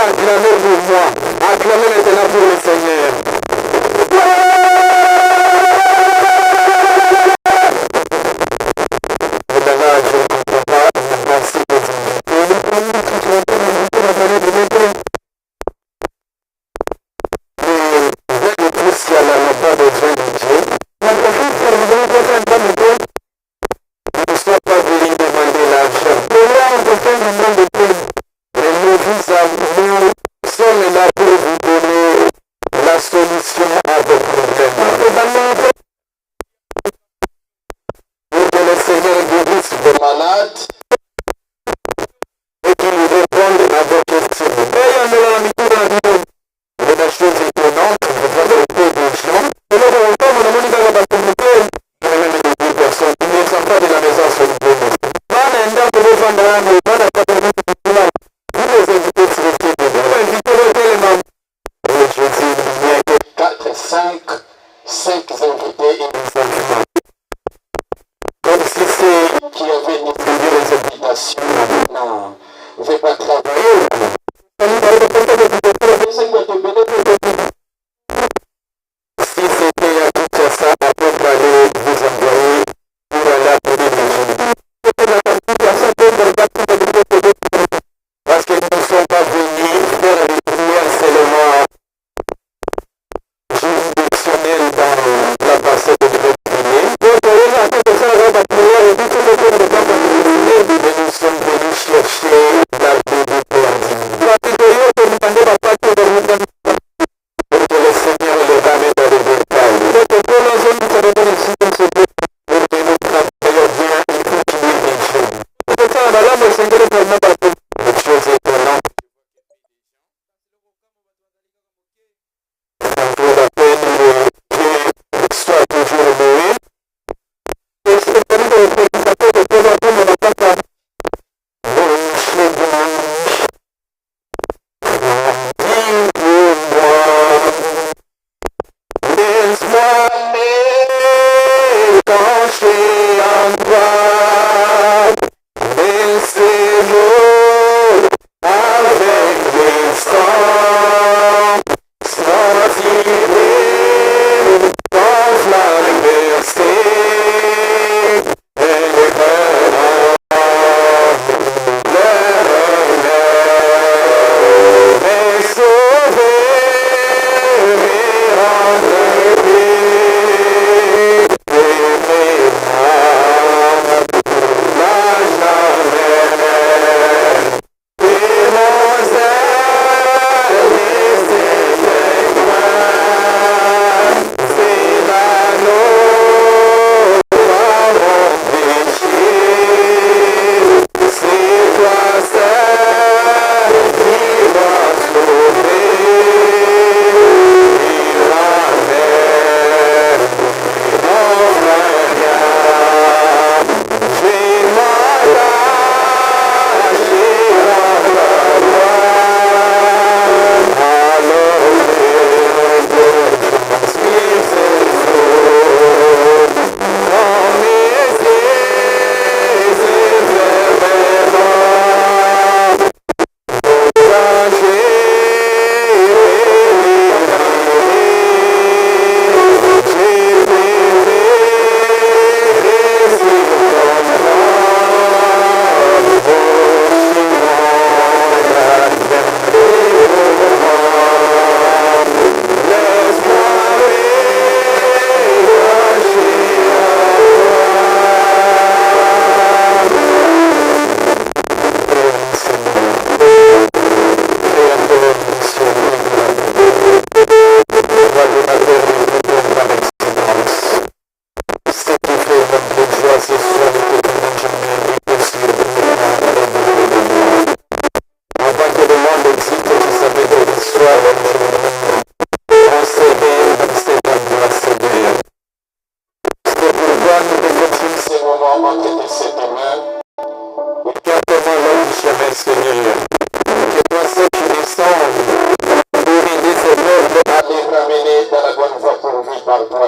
acclamez pour moi. Acclamez maintenant pour le Seigneur.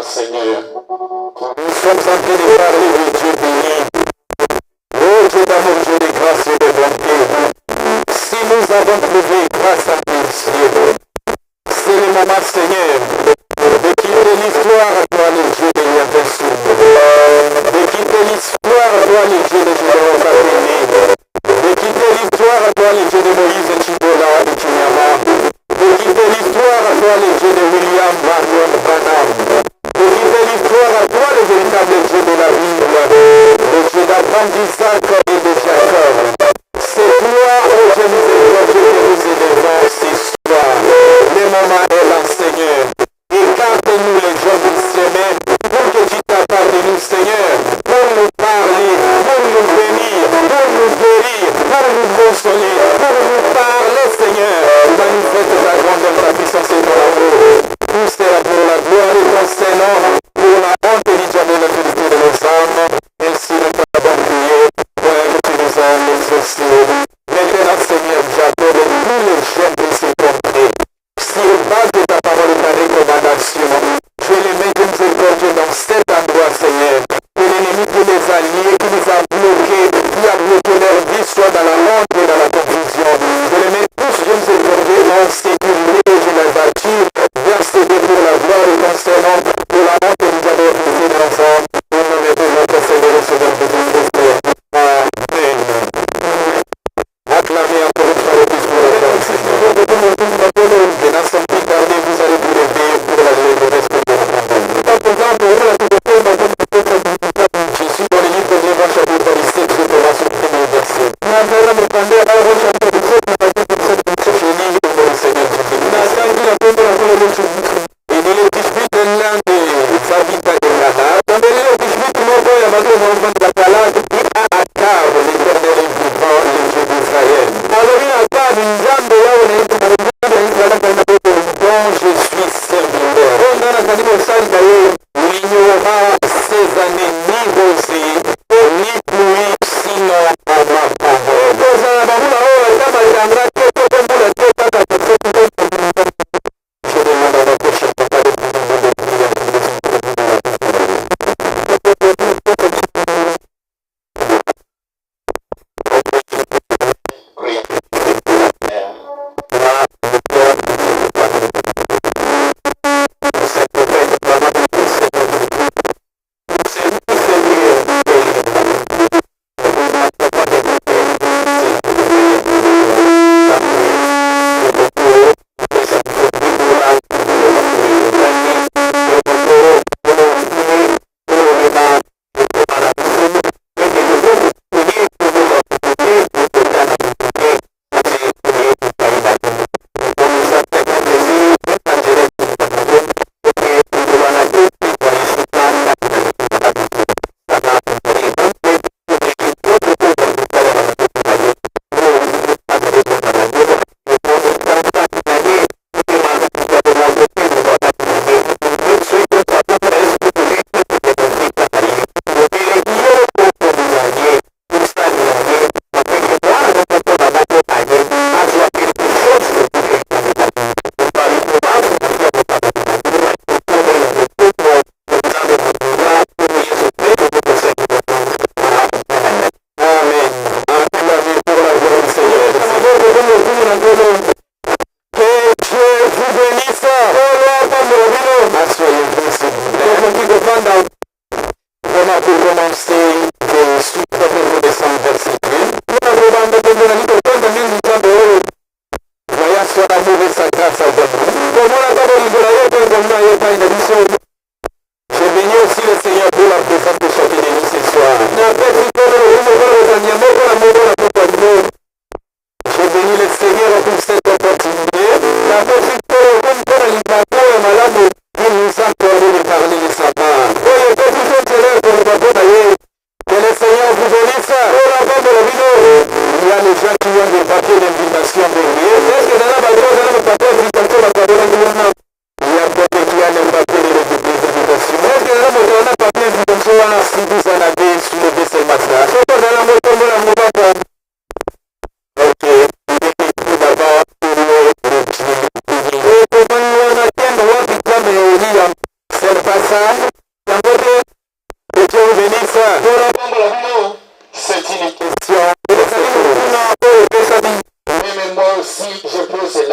Seigneur. Nous sommes en train de parler de Dieu béni. Oh Dieu d'amour, Dieu de grâce et de bonté. Si nous avons trouvé grâce à tes yeux. C'est le moment, Seigneur, de quitter l'histoire à toi, les dieux des liens invincibles. De quitter l'histoire à toi, les dieux de Gédéon Sapéné. De quitter l'histoire à toi, les dieux de Moïse et Chibola et Chinyama. De quitter l'histoire à toi, les dieux de William Marion Branham. De quitter l'histoire à toi, le véritable Dieu de la Bible. Le Dieu d'Abraham, d'Isaac et de Jacob. C'est toi, ô Dieu miséricordieux, que nous élevons ce soir. Le moment est là, Seigneur. Écarte-nous les gens du semaine pour que tu t'accordes de nous, Seigneur, pour nous parler, pour nous bénir, pour nous guérir, pour nous consoler, pour nous parler, Seigneur. Manifeste ta grandeur, ta puissance et ton amour. Tout sera pour la gloire de ton Seigneur, pour la honte et l'idée de l'autorité de nos âmes. Ainsi nous t'avons prié, pour que tu nous as exaucés. Maintenant, Seigneur, j'appelle tous les jeunes de se tromper. Sur base de ta parole et ta recommandation, je les mets de miséricorde dans cet endroit, Seigneur. Que l'ennemi qui les a liés, qui les a bloqués, qui a bloqué leur vie, soit dans la honte et dans la confusion. Je les mets tous de miséricorde en sécurité et je les attire vers ce Dieu pour la gloire de ton Seigneur, pour la honte et l'autorité de nos hommes. Au nom de notre Seigneur et Sauveur Jésus-Christ. Amen. Acclamez encore une fois le Christ pour la gloire, Seigneur. Et dans son petit carnet, vous allez vous lever pour le respect de notre monde. Je suis dans le livre de Lévitique, chapitre 17, je commence au premier verset. Je lis pour le Seigneur Jésus. Et il est dispute de l'un des habitants de Ghana. Dans le livre dispute, Akab, l'Éternel est vivant, le Dieu d'Israël. Dont je suis serviteur. Il n'y aura ces années ni rosée, ni pluie, sinon à ma parole. Je demande à notre cher papa de pouvoir de prier pour les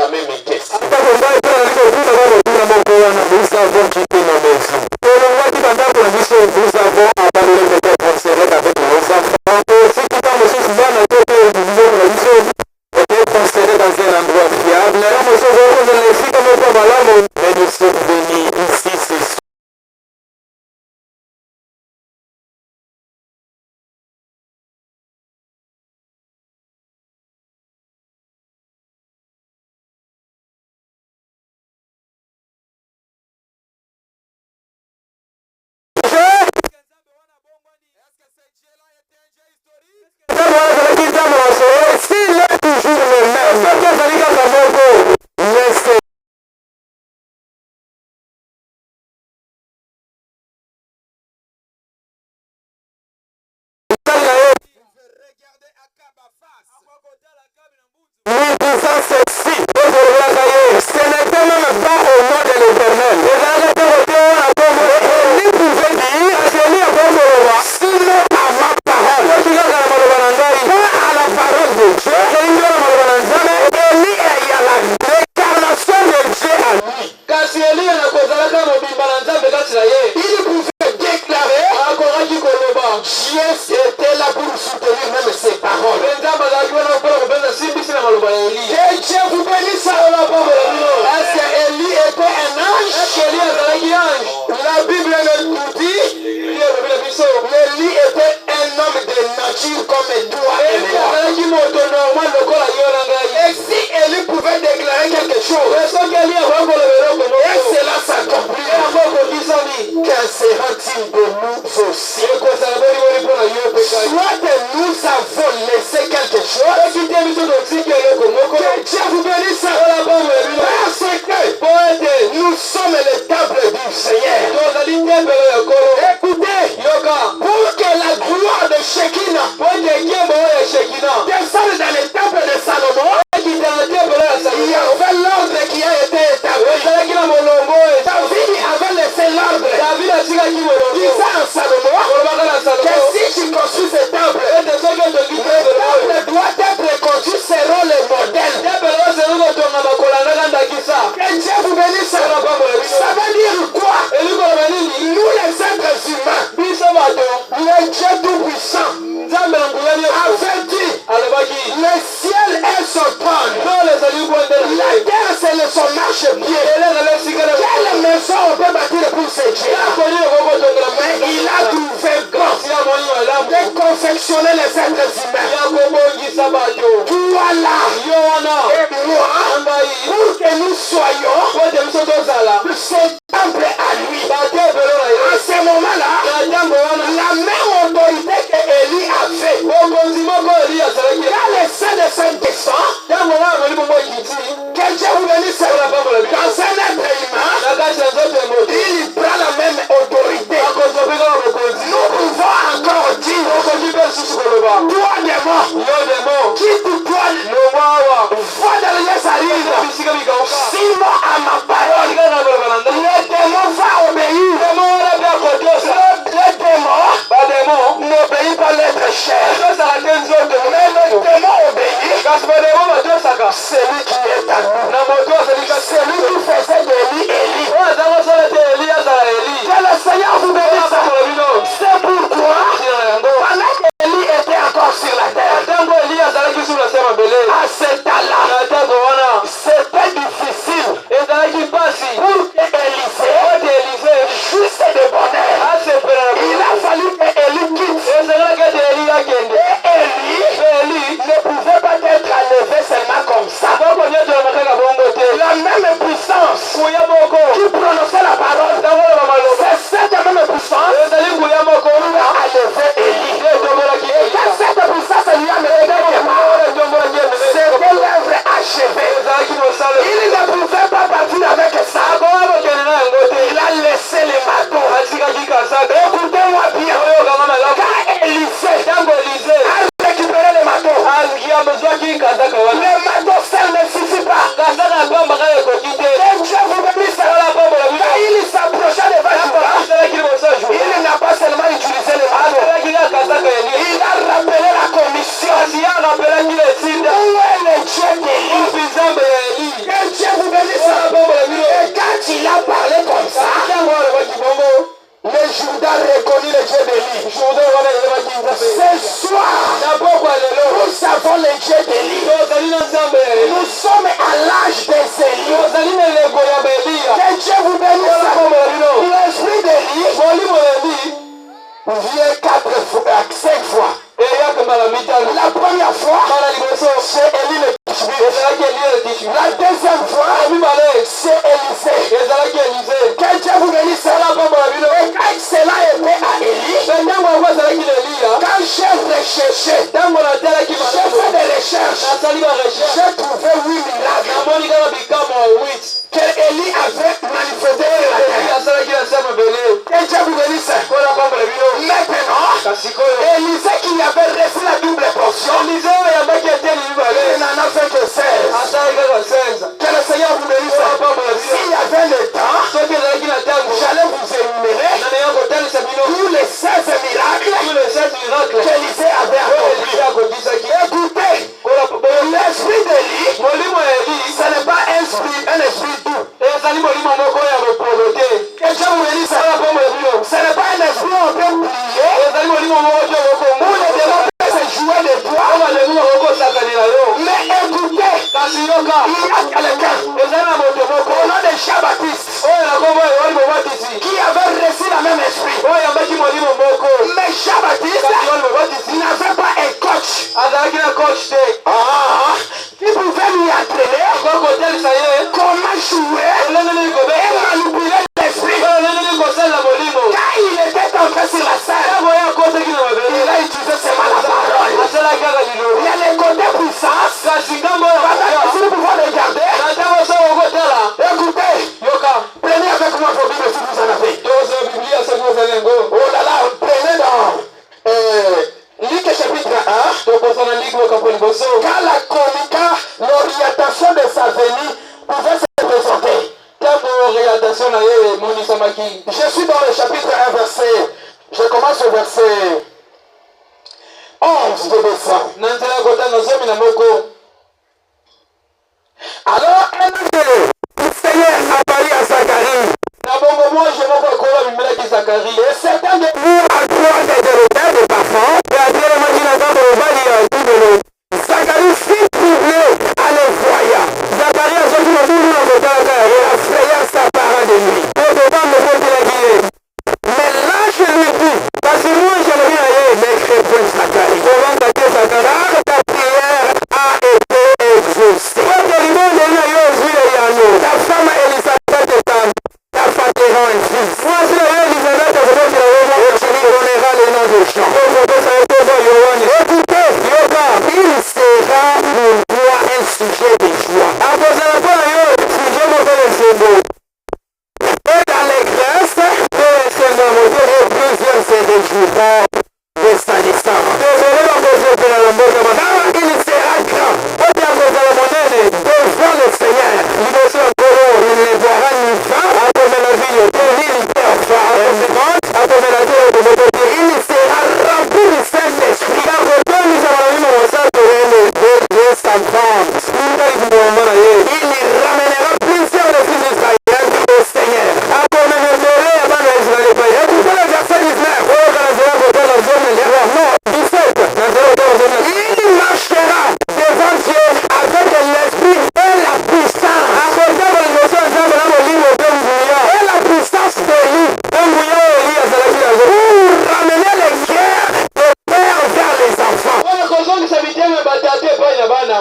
la même question. Nous avons quitté nos maisons. Nous avons abandonné le cœur considéré avec nos enfants. Si tu parles aussi souvent, nous sommes considérés dans un endroit fiable. Mais nous sommes venus ici, c'est sûr. S'il est toujours le même, laissez. Nous disons ceci, ce n'était même pas au nom de l'Éternel. Il pouvait dire, sinon à ma parole, pas à la parole de Dieu, Élie est l'incarnation de Dieu à lui. Il pouvait déclarer, Dieu était là pour soutenir même ses paroles. Que Dieu vous bénisse. Est-ce qu'Élie était un ange? La Bible nous dit, Élie était un homme de nature comme toi et moi. Et si Élie pouvait déclarer quelque chose, et cela s'accomplit, qu'en sera-t-il de nous aussi? Soit que nous avons laissé quelque chose, que Dieu vous bénisse. Parce que nous sommes le temple du Seigneur. Écoutez, pour que la gloire de Shekinah descende dans le temple de Salomon, il y avait l'ordre qui a été établi. David avait laissé l'ordre disant à Salomon que si tu construis ce temple, le temple doit être construit selon le modèle. Que Dieu vous bénisse. Ça veut dire quoi? Nous les êtres humains, le Dieu tout-puissant avait dit, le ciel est son trône, la terre c'est son marche-pied. Quelle maison on peut bâtir pour ce Dieu? Mais il a trouvé bon de confectionner les êtres humains. Toi là et moi, pour que nous soyons ce temple à lui. À ce moment-là, la même autorité que Élie avait, quand le sein de Saint descend, que Dieu vous bénisse. Quand un être humain, il prend la même autorité. Nous pouvons encore dire, toi démon, quitte-toi, va dans les arrives, sinon à ma parole, le démon va obéir. Le démon n'obéit pas l'être cher, mais le démon obéit celui qui est à nous, celui qui faisait de lui Élie. Que le Seigneur vous bénisse. C'est pourquoi pendant qu'Élie était encore sur la terre, à ce temps-là, c'était difficile pour que Élisée juste de bonheur. Il a fallu que Élie quitte. Et Élie ne pouvait pas être enlevé seulement comme ça. La même puissance qui prononçait la parole, c'est cette même puissance qui a enlevé Élie. Et quand cette puissance lui a mené quelque part, c'était l'œuvre achevée. Il ne pouvait pas partir avec ça. Il a laissé les marteaux. Écoutez-moi bien. Quand Élisée a récupéré les marteaux, les marteaux seuls ne suffisent pas. Que Dieu vous bénisse. Quand il s'approcha de Bathsheba, il n'a pas seulement utilisé les marteaux, il a rappelé la commission. Où est le Dieu d'Élie? Que reconnu le Dieu d'Élie. Ce soir, nous avons le Dieu d'Élie. Nous sommes à l'âge des Élie. Que Dieu vous bénisse. L'esprit d'Élie vient 5 fois. La première fois, c'est Élie le Tishbi. La deuxième fois, c'est Élisée. Que Dieu vous bénisse. Et quand cela était à Élie, quand j'ai recherché, j'ai fait des recherches, j'ai trouvé 8 miracles que Élie avait manifesté la terre. Que Dieu vous bénisse. Maintenant, Élisée qui avait reçu la double portion, il n'en a fait que 16. Que le Seigneur vous bénisse. S'il y avait le temps, j'allais vous énumérer tous les 16 miracles qu'Élisée avait accomplis. Écoutez, l'esprit d'Élie, ce n'est pas un esprit doux. Que Dieu vous bénisse. Ce n'est pas un esprit en train de plier. Où les démons peuvent se jouer de toi. Mais écoutez, il y a quelqu'un au nom de Jean-Baptiste qui avait reçu la même esprit. Mais Jean-Baptiste n'avait pas un coach. Il pouvait lui entraîner comment jouer et manipuler l'esprit. Quand il était entré sur la scène, il a utilisé seulement la parole. Il y a les côtés puissance. Si vous pouvez regarder, écoutez, prenez avec moi vos Bibles si vous en avez. Oh là là, prenez dans Luc chapitre 1. Quand l'orientation de sa venue pouvait se présenter. Je suis dans le chapitre 1 verset. Je commence au verset 11 de descendre. Alors un ange du Seigneur apparut à Zacharie. Et certains de vous à croire de l'autel de parfum. Zacharie fut troublé à le voyant. Zacharie a sorti le bout et la frayeur s'appara de lui. Mais l'ange lui dit, parce que moi je l'ai vu, mais réponds Zacharie. Car ta prière a été exaucée. Ta femme Elisabeth ta femme un fils. Moi je l'ai Elisabeth et tu lui donneras le nom de Jean. Écoutez, il sera pour toi un sujet de joie. Et dans les grâces, et plusieurs se réjouiront de sa naissance. Car il sera grand devant le Seigneur. Il ne verra ni vent, ni il sera rempli du Saint-Esprit. Il ramènera plusieurs de fils d'Israël au Seigneur. Écoutez le verset 19. Non, 17. Il marchera devant Dieu avec l'esprit et la puissance. Et la puissance de lui. Pour ramener les guerres de père vers les enfants.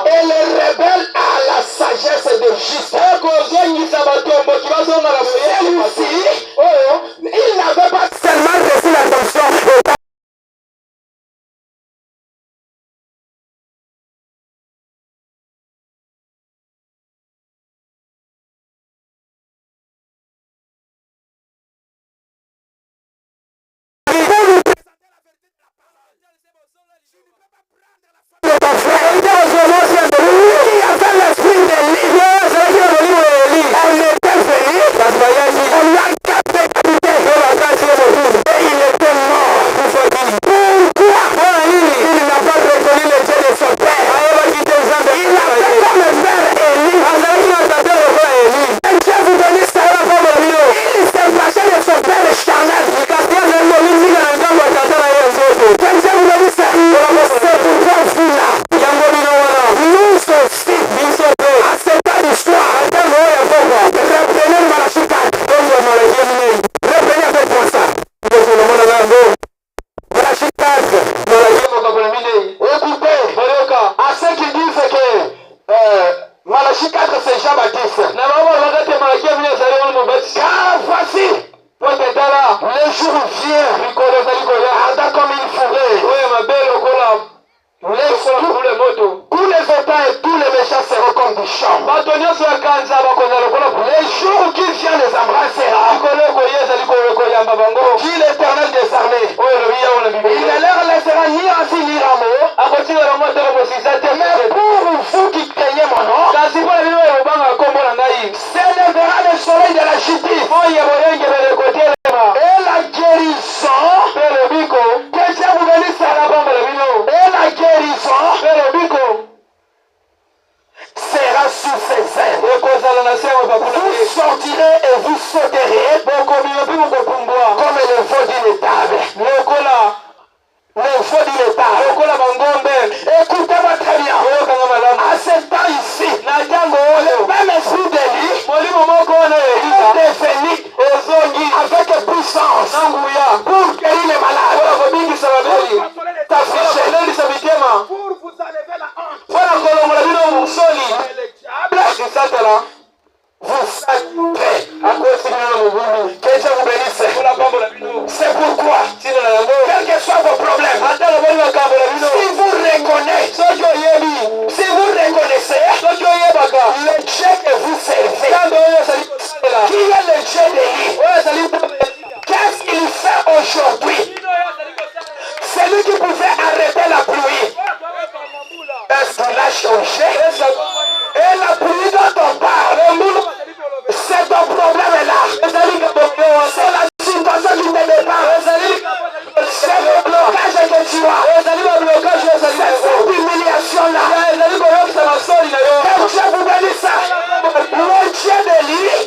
Et les rebelles à la sagesse de juste. Celui-ci, il n'avait pas seulement reçu l'attention. Il s'est fâché de son père charnel. Mais pour vous qui craignez mon nom, ce ne verra le soleil de la justice et la guérison. Que Dieu vous bénisse. Et la guérison sera sous ses ailes. Vous sortirez et vous sauterez comme le veau d'une étable. Écoutez-moi très bien. À ce temps ici, le même esprit d'Élie est devenu avec puissance pour guérir les malades, pour consoler les affligés, pour vous enlever la honte. Et le diable vous sacrifiez. Que Dieu vous bénisse. C'est pourquoi, quels que soient vos problèmes, si vous reconnaissez, le Dieu que vous servez, qui est le Dieu d'Élie, qu'est-ce qu'il fait aujourd'hui? C'est lui qui pouvait arrêter la pluie. Est-ce qu'il a changé? Et la pluie dont on parle, c'est ton problème là. C'est la situation qui te départ. C'est le blocage que tu as. C'est cette humiliation là. Que Dieu vous bénisse. Le Dieu de l'île,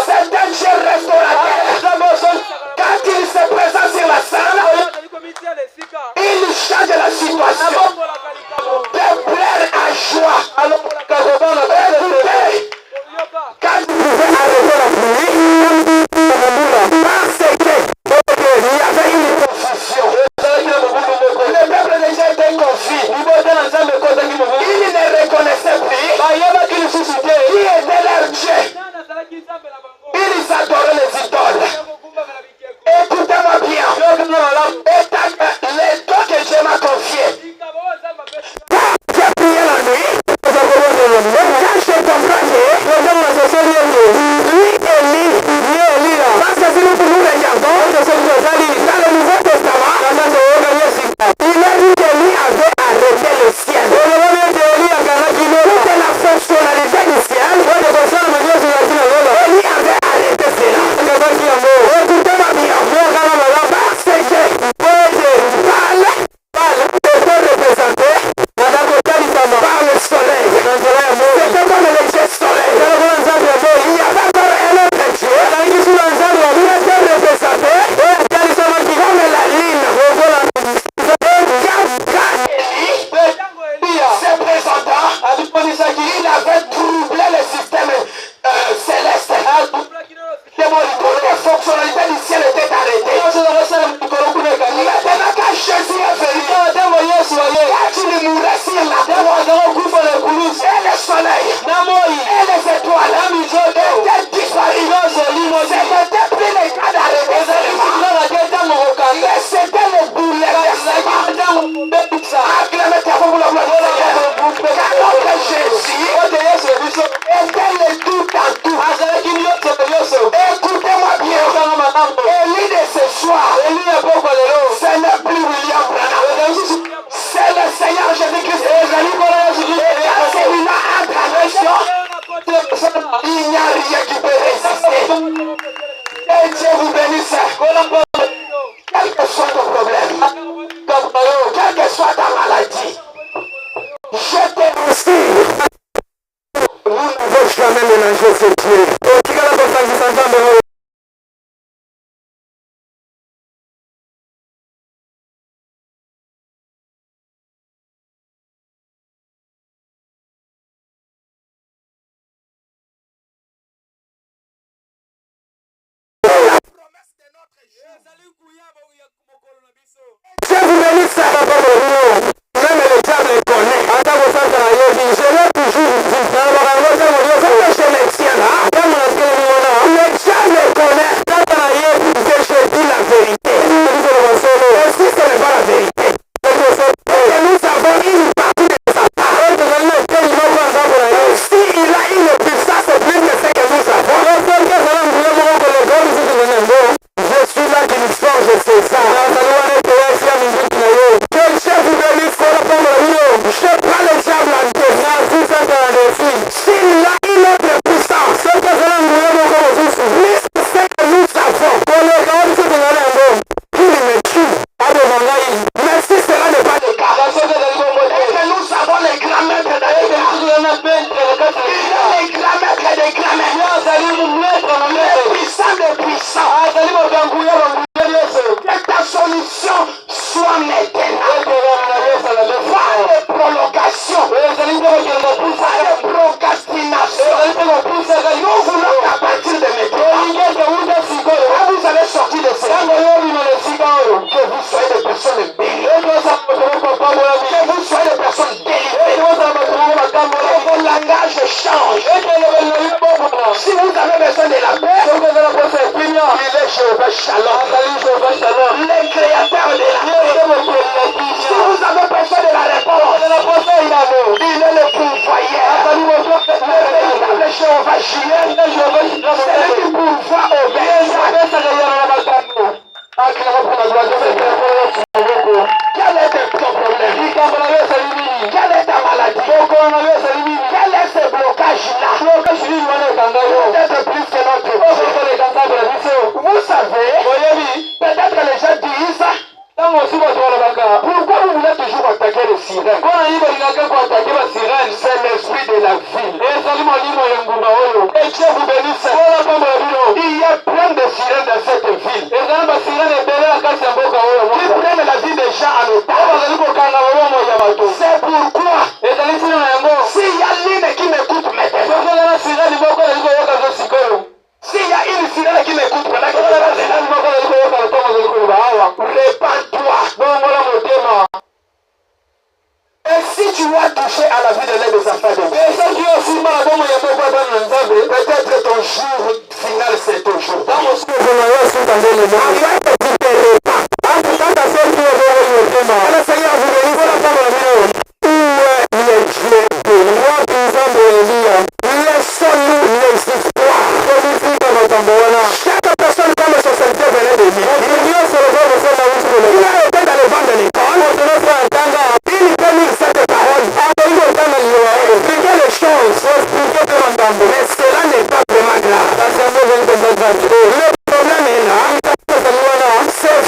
c'est un Dieu restaurateur. Quand il se présente sur la scène, il change la situation. De plaire à joie. Écoutez, quand vous pouvez arrêter la pluie, parce qu'il y avait une confusion. Le peuple déjà était confus. Il ne reconnaissait plus qui était leur Dieu. Ils adoraient les idoles. Écoutez-moi bien. Les dons que Dieu m'a confiés. Quand j'ai prié la nuit, quand je comprends lui Élie, parce que si nous regardons dans le Nouveau Testament, il a dit que lui avait arrêté le ciel. Toute la fonctionnalité du ciel, Élie avait arrêté cela. Écoutez-moi bien, parce que était représenté par le soleil. C'était comme le Dieu soleil. Il y avait encore un autre Dieu. Il était représenté comme la lune. Quand Élie se présentant, il avait troublé le système céleste. Les fonctionnalités du ciel étaient arrêtées. Maintenant quand Jésus est venu, quand il mourait sur la croix, et le soleil, et les étoiles étaient disparus. C'était plus les cas d'arrêter seulement. Mais c'était le bouleversement. Acclamez ta voix pour la gloire du Seigneur. Car notre Jésus était le tout en tout. Écoutez-moi bien. Élie de ce soir, ce n'est plus William Branham. C'est le Seigneur Jésus-Christ. Et quand celui-là entre en action, il n'y a rien qui peut résister. Et Dieu vous bénisse. Quel que soit ton problème, quelle que soit ta maladie, je te remercie. Nous n'avons jamais mélangé ce Dieu. Dieu vous bénisse. Même le diable connaît. Je l'ai toujours dit. Comme je le tiens là, le diable connaît que je dis la vérité. Et si ce n'est pas la vérité, et que nous avons une partie de sa part. Et si il a une puissance plus que ce que nous avons, je suis là qui nous forge César. Que Dieu vous bénisse. langage change. Si vous avez besoin de la paix, il est Jéhovah Shalom. Le créateur de la paix. Si vous avez besoin de la réponse, il est le pourvoyeur. Le véritable Jéhovah Jireh, c'est lui qui pourvoit au bien. Quel est ton problème? Quelle est ta maladie? Quel est ce blocage-là? Peut-être plus que notre. Vous savez, peut-être que les gens disent pourquoi vous voulez toujours attaquer les sirènes? C'est l'esprit de la ville. Et Dieu vous bénisse. Il y a plein de sirènes dans cette ville qui prennent la vie des gens en otage. C'est pourquoi s'il y a l'une qui m'écoute maintenant, s'il y a une sirène qui m'écoute maintenant, répands-toi. Et si tu as touché à la vie de l'aide des enfants de Dieu, peut-être ton jour final c'est ton jour. Le Seigneur vous bénisse. Laissons-nous les histoires. Chaque personne comme son Seigneur venait de lui. Il a été dans le vent de l'école. Il connaît cette parole. Expliquer les choses. Mais cela n'est pas vraiment grave. Le problème est là. C'est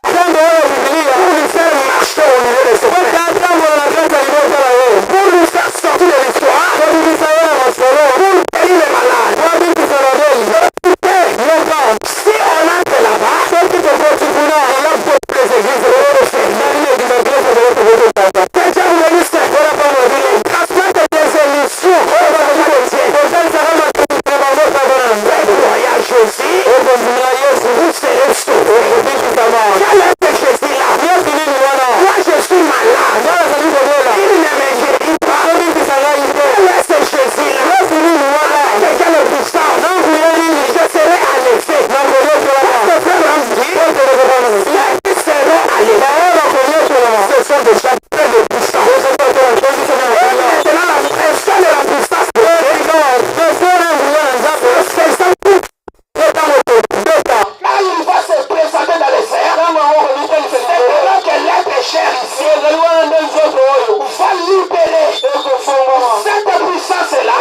quand pour nous faire marcher au niveau de ce pour nous faire sortir de l'histoire, pour guérir les malades. Si on entre là-bas, il y a beaucoup de églises. Que Dieu vous bénisse. Transmettre des émissions. Voyage aussi. Vous serez sauvés. Quel est ce Jésus-là? Moi je suis malade. Il ne me guérit pas. Quel est ce Jésus-là? Quelqu'un le puissant. Je serai à l'effet. Les seront à l'effet. Ce sont des gens très de puissance. Maintenant la personne de la puissance. Quand il va se présenter dans les airs, c'est là que l'être cher ici va libérer cette puissance-là,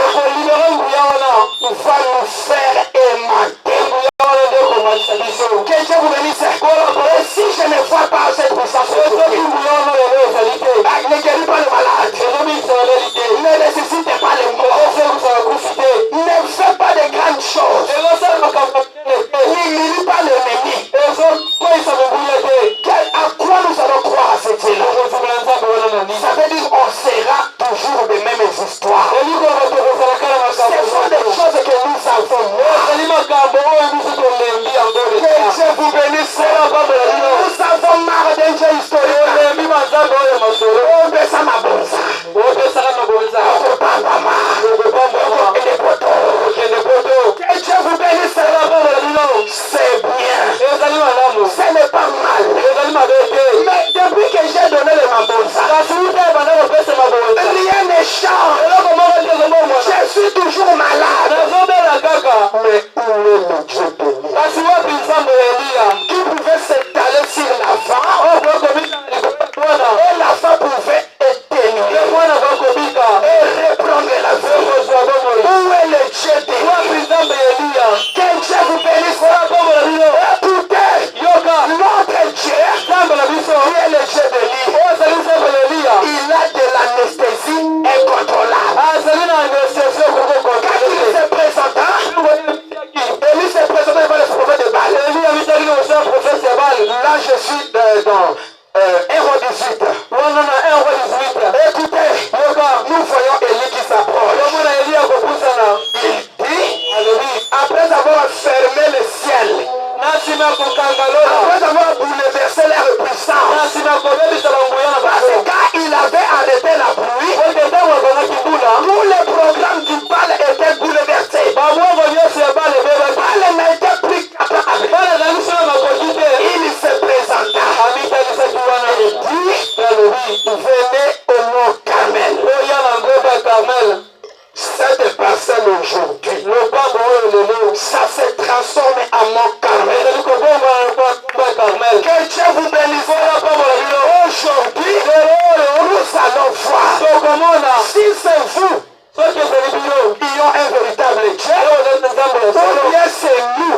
va nous faire aimanter. Que Dieu vous bénisse. Et si je ne vois pas cette puissance, ne guéris pas le malade, ne nécessite pas les morts, ne fais pas de grandes choses, n'humilie pas l'ennemi. À quoi nous allons croire à cette île? Ça veut dire on sera toujours des mêmes histoires. Ce sont des choses que nous savons. Que Dieu vous bénisse. Nous avons marre d'un Dieu historique. On veut ça ma bonne. Que Dieu vous bénisse. C'est bien. Ce n'est pas mal. Mais depuis que j'ai donné le mabonza, rien ne change. Je suis toujours malade. Mais où est le Dieu de l'Élie qui pouvait s'étaler sur l'enfant et l'enfant pouvait éteindre et reprendre la vie? Où est le Dieu de l'Élie? Que Dieu vous bénisse. Écoutez, notre Dieu, qui est le Dieu de l'Élie, il a de l'anesthésie incontrôlable. Quand il se présenta, Élie se présentait devant le prophète de Baal. Là, je suis dans 1 roi 18. Écoutez, nous voyons Élie qui s'approche. Il dit, après avoir fermé le ciel, après avoir bouleversé l'air puissant, parce qu'il avait dit, venez au mont Carmel. Cette personne aujourd'hui, ça se transforme en mont Carmel. Que Dieu vous bénisse. Aujourd'hui, nous allons voir si c'est vous qui ont un véritable Dieu, ou bien c'est nous.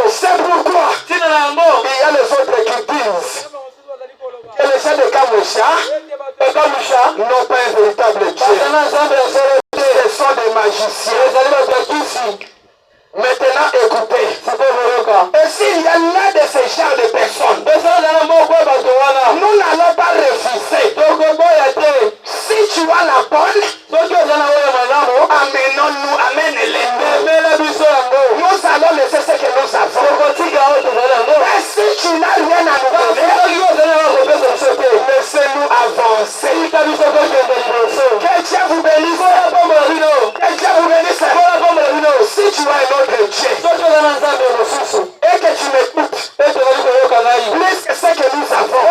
C'est pourquoi il y a les autres qui disent que les gens de Kamoucha n'ont pas un véritable Dieu. Ce sont des magiciens. Maintenant, écoutez. Et s'il y en a de ce genre de personnes, nous n'allons pas refuser. Si tu as la bonne, amenons-nous, amène-les. Nous allons laisser ce que nous avons. Et si tu n'as rien à nous donner, laissez-nous avancer. Que Dieu vous bénisse. Que Dieu vous bénisse. Si tu as un autre Dieu et que tu m'écoutes, plus que ce que nous avons,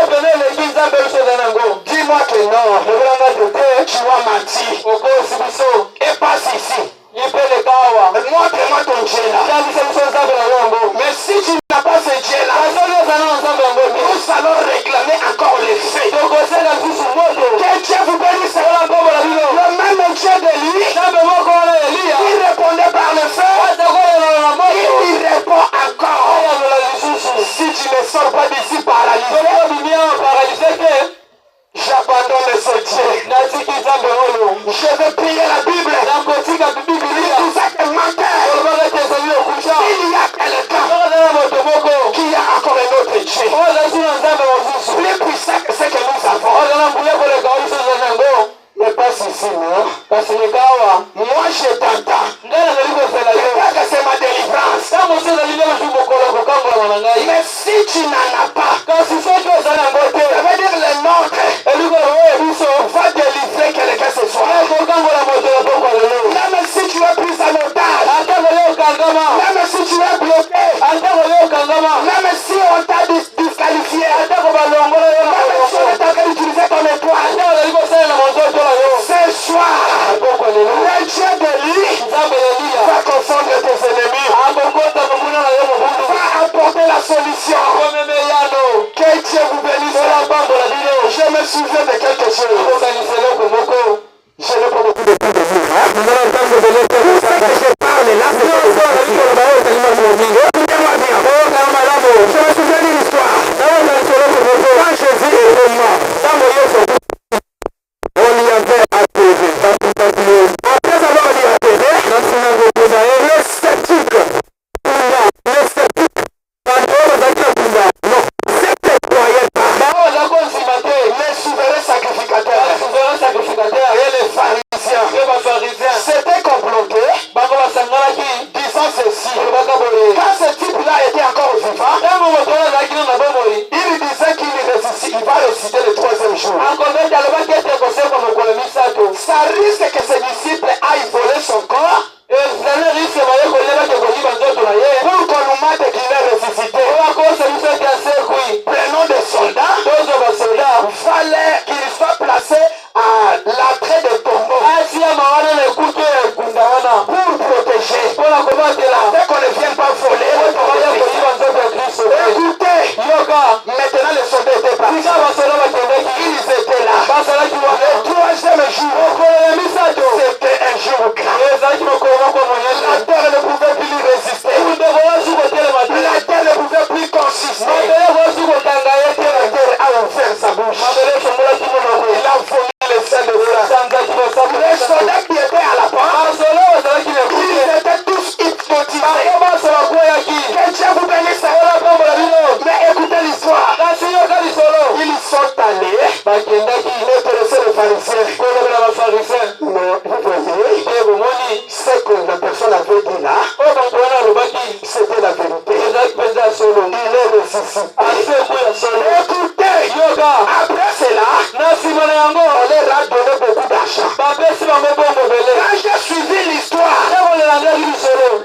dis-moi que non, tu as menti. Et passe ici. Montre-moi ton Dieu là. Mais si tu n'as pas ce Dieu là, nous allons réclamer encore les faits. Que Dieu vous bénisse. Le même Dieu de lui, il répondait par le feu, il répond encore. Si tu ne sors pas d'ici paralysé, j'abandonne ce Dieu. Je vais prier la Bible. Il disait que menteur. Il y a quelqu'un qui a encore un autre Dieu. Plus puissant que ce que nous avons. Mais pas ici, non? Moi je t'entends. Que c'est ma délivrance. Mais si tu n'en as pas, ça veut dire le nôtre va délivrer quelqu'un ce soir. Même si tu es pris en otage, même si tu es bloqué, même si on t'a disqualifié, même si on est en train d'utiliser ton étoile, ce soir, le Dieu de lui va confondre tes ennemis, va apporter la solution. Que Dieu vous bénisse. Je me souviens de quelque chose. Je n'ai pas beaucoup de temps de dire. Tout ce que je parle là, écoutez-moi bien. Je me souviens d'une histoire. Quand Jésus est mort, on y avait atterri. Après avoir dit atterri, le sceptique, les souverains sacrificateurs et les pharisiens s'étaient complotés, disant ceci. Quand ce type-là était encore vivant, il disait qu'il va ressusciter le troisième jour. Ça risque que ses disciples aillent voler son corps pour qu'on nous mate qu'il est ressuscité. Prenons des soldats, fallait qu'il soit placé à l'entrée des tombeaux pour protéger. Afin qu'on ne vienne pas voler. Écoutez, maintenant les soldats étaient partis. Ils étaient là. Le troisième jour, c'était un jour grave. La terre ne pouvait plus résister. La terre ne pouvait plus consister. La terre a ouvert sa bouche. Il a vomi le sang de sang. Les soldats qui étaient à la porte, ils étaient tous hypnotisés. Que Dieu vous bénisse. Mais écoutez l'histoire. Ils sont allés intéresser les pharisiens. Mais vous voyez, ce que la personne avait dit là, c'était la vérité. Il est ressuscité. Écoutez, après cela, on leur a donné beaucoup d'argent. Quand j'ai suivi l'histoire,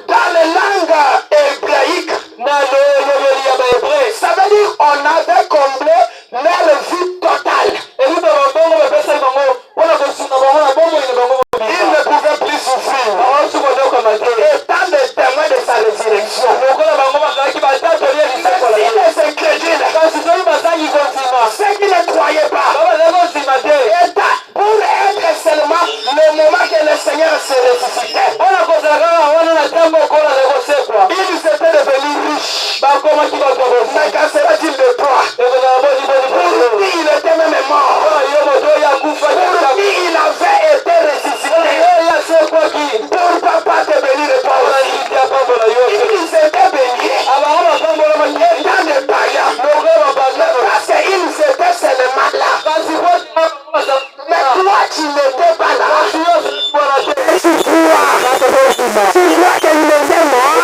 dans les langues hébraïques, ça veut dire on avait comblé leur vie croyez pas. Et pour être seulement le moment que le Seigneur se ressuscitait. Ils étaient devenus riches. Mais qu'en sera-t-il de toi? Pour lui, il était même mort. Pour lui, il avait été ressuscité. Pour papa te bénir et toi aussi. Ils étaient bénis. Étant des païens. Parce qu'ils étaient seulement là. Mais toi, tu n'étais pas là. Et tu crois qu'il était mort.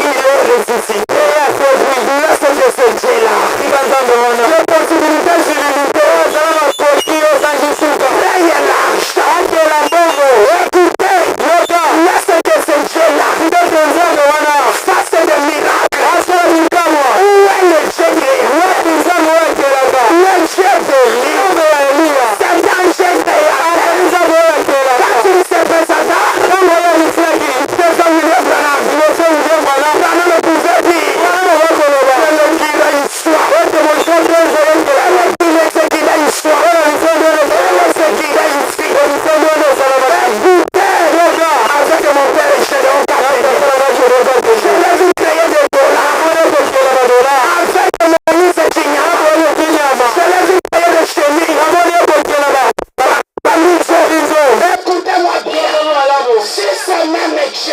Il est ressuscité. Lorsque ce Dieu-là, l'opportunité sur écoutez, lorsque ce Dieu-là fasse des miracles, où est le Dieu réel? Le Dieu béni, c'est danger réel. Quand il se présenta, Branham ne pouvait dire qu'il a une histoire. Qu'il a une histoire. Qu'il a une fille. Écoutez, avec mon père et Gédéon Café, je l'ai vu créer des dollars. Avec Moïse et Tignan, je l'ai vu créer des chenilles. Écoutez-moi bien. Si c'est même Dieu, si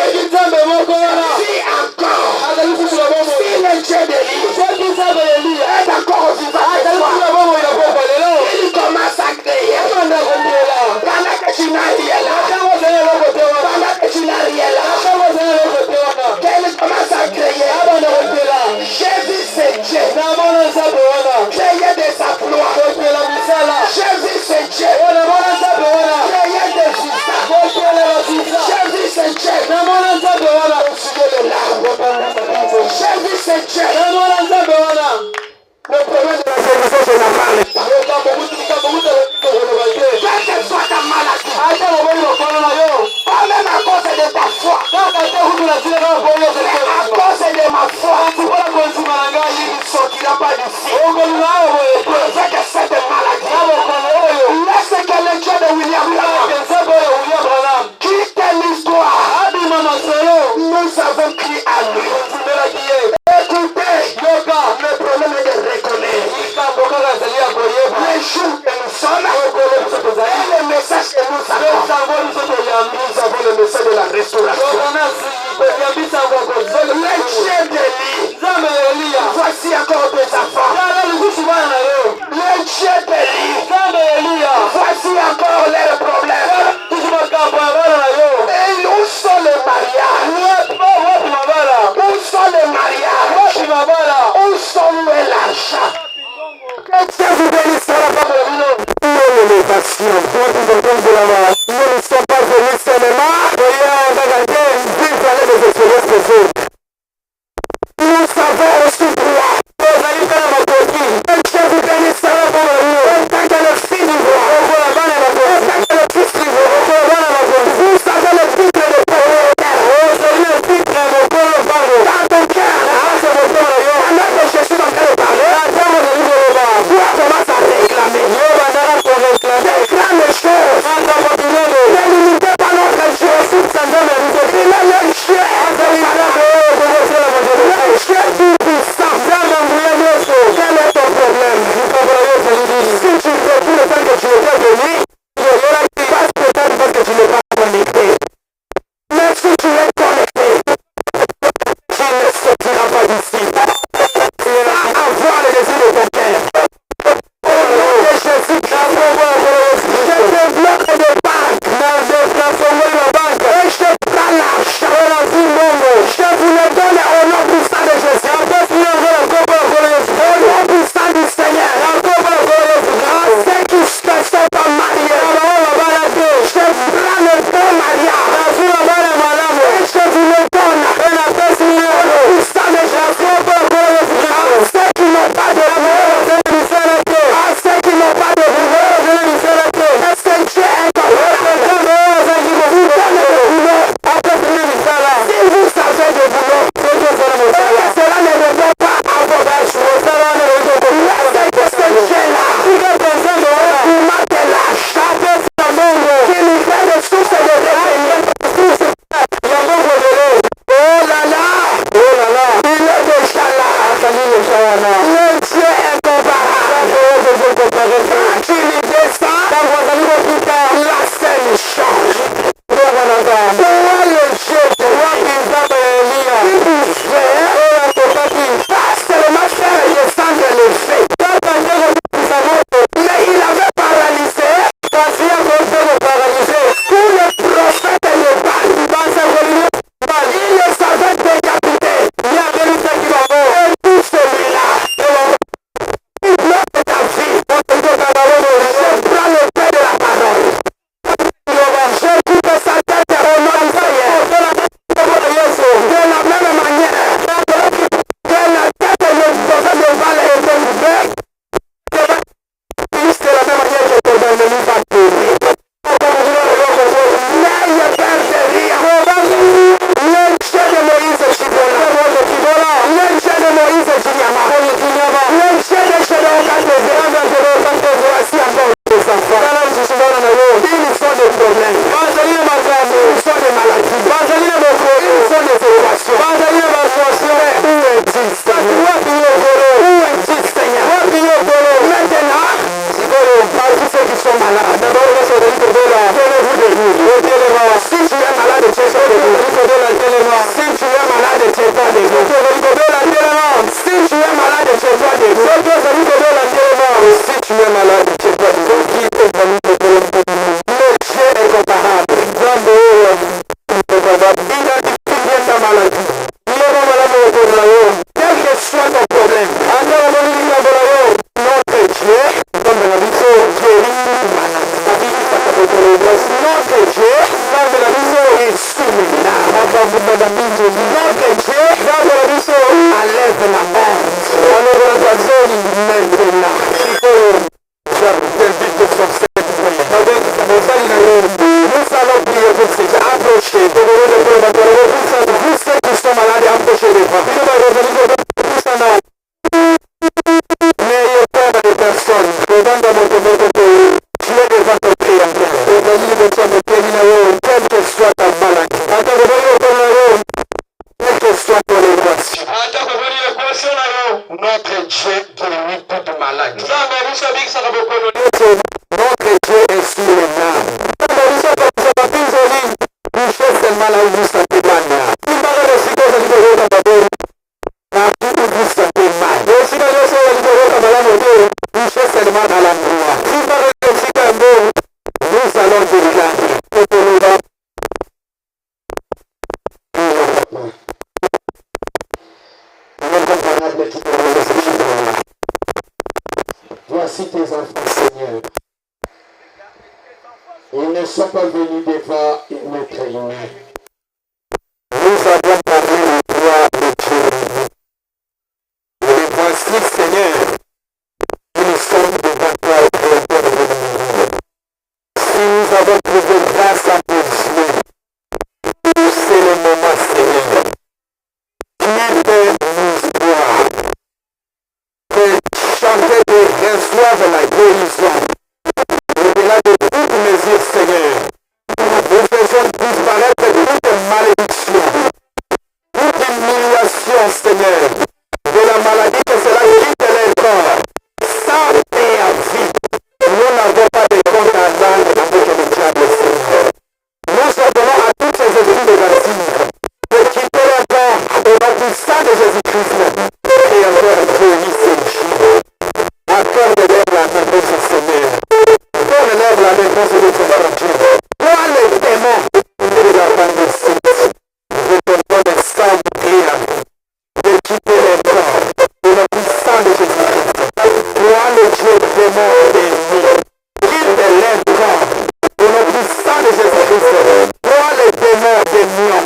encore, si le Dieu d'Élie est encore vivant avec toi, il commence à créer. Pendant que tu n'as rien là, pendant que tu n'as rien là, qu'il commence à créer. J'ai vu ce Dieu créer des emplois. J'ai vu ce Dieu créer des visas. J'ai vu ce Dieu consumer le larmes. J'ai vu ce Dieu. Le problème de la guérison, je n'en parle pas. Quelle que soit ta maladie, pas même à cause de ta foi, mais à cause de ma foi, il ne sortira pas d'ici. Avec cette maladie, laisse que le Dieu de William Branham quitte l'histoire. Nous avons crié à lui. Écoutez, le problème est de reconnaître les jours que nous sommes et le message que nous avons. Nous avons le message de la restauration. Le Dieu d'Élie, voici encore des enfants. Le Dieu d'Élie, voici encore leurs problèmes. Et où sont les mariages? Où sont les mariages? Où sont l'argent? Que Dieu vous bénisse à la parole. Nous ne sommes pas venus seulement vivre les expériences des autres. Nous savons aussi droit. Que Dieu vous bénisse à la parole. Tant que le fils du roi, tant que le fils du roi, vous savez le titre de propriétaire. Dans ton cœur, pendant que je suis en train de parler, toi commence à réclamer. Réclame les choses. Ne limitez pas notre Dieu. Il est le Dieu. Le Dieu tout puissant. Quel est ton problème? Si tu veux tout le temps que tu étais béni, tu passes peut-être parce que tu n'es pas connecté. Mais si tu es connecté, tu ne sortiras pas d'ici. Tu iras avoir le désir de ton cœur. Au nom de Jésus, je te bloque de banque. Et je prends l'argent. Je vous le donne au nom puissant de Jésus. Au nom puissant du Seigneur. Tu es devant ton Créateur. Quelle que soit ta maladie, quelle que soit ton émotion, notre Dieu guérit toute maladie. Notre Dieu est sur les nains. Touchez seulement là où vous sentez mal. Partout où vous sentez mal. Touchez seulement à l'endroit. Nous allons déclarer. Voici tes enfants, Seigneur. Ils ne sont pas venus devant une être humain. Nous avons parlé le droit de Dieu. Et voici, Seigneur, nous sommes devant toi, au Créateur de l'univers. Si nous avons trouvé grâce à tes yeux, c'est le moment, Seigneur. Dieu peut nous voir. Que chanter de reçoive la guérison. Au-delà de toutes mesures, Seigneur, nous faisons disparaître toute malédiction, toute humiliation, Seigneur, de la maladie que cela quitte les corps. Santé à vie. Nous n'avons pas de compte à rendre avec le diable, Seigneur. Nous ordonnons à toutes ces esprits négatifs de quitter les corps au nom puissant de Jésus-Christ. Et encore béni ces jours. Accorde-leur la réponse, Seigneur. Donne-leur la réponse de ton Dieu. Toi, les démons de la pandémie, je te donne sans prière de quitter les corps au nom puissant de Jésus-Christ. Toi, le Dieu démon béni, quitte les corps au nom puissant de Jésus-Christ. Toi, les démons démons,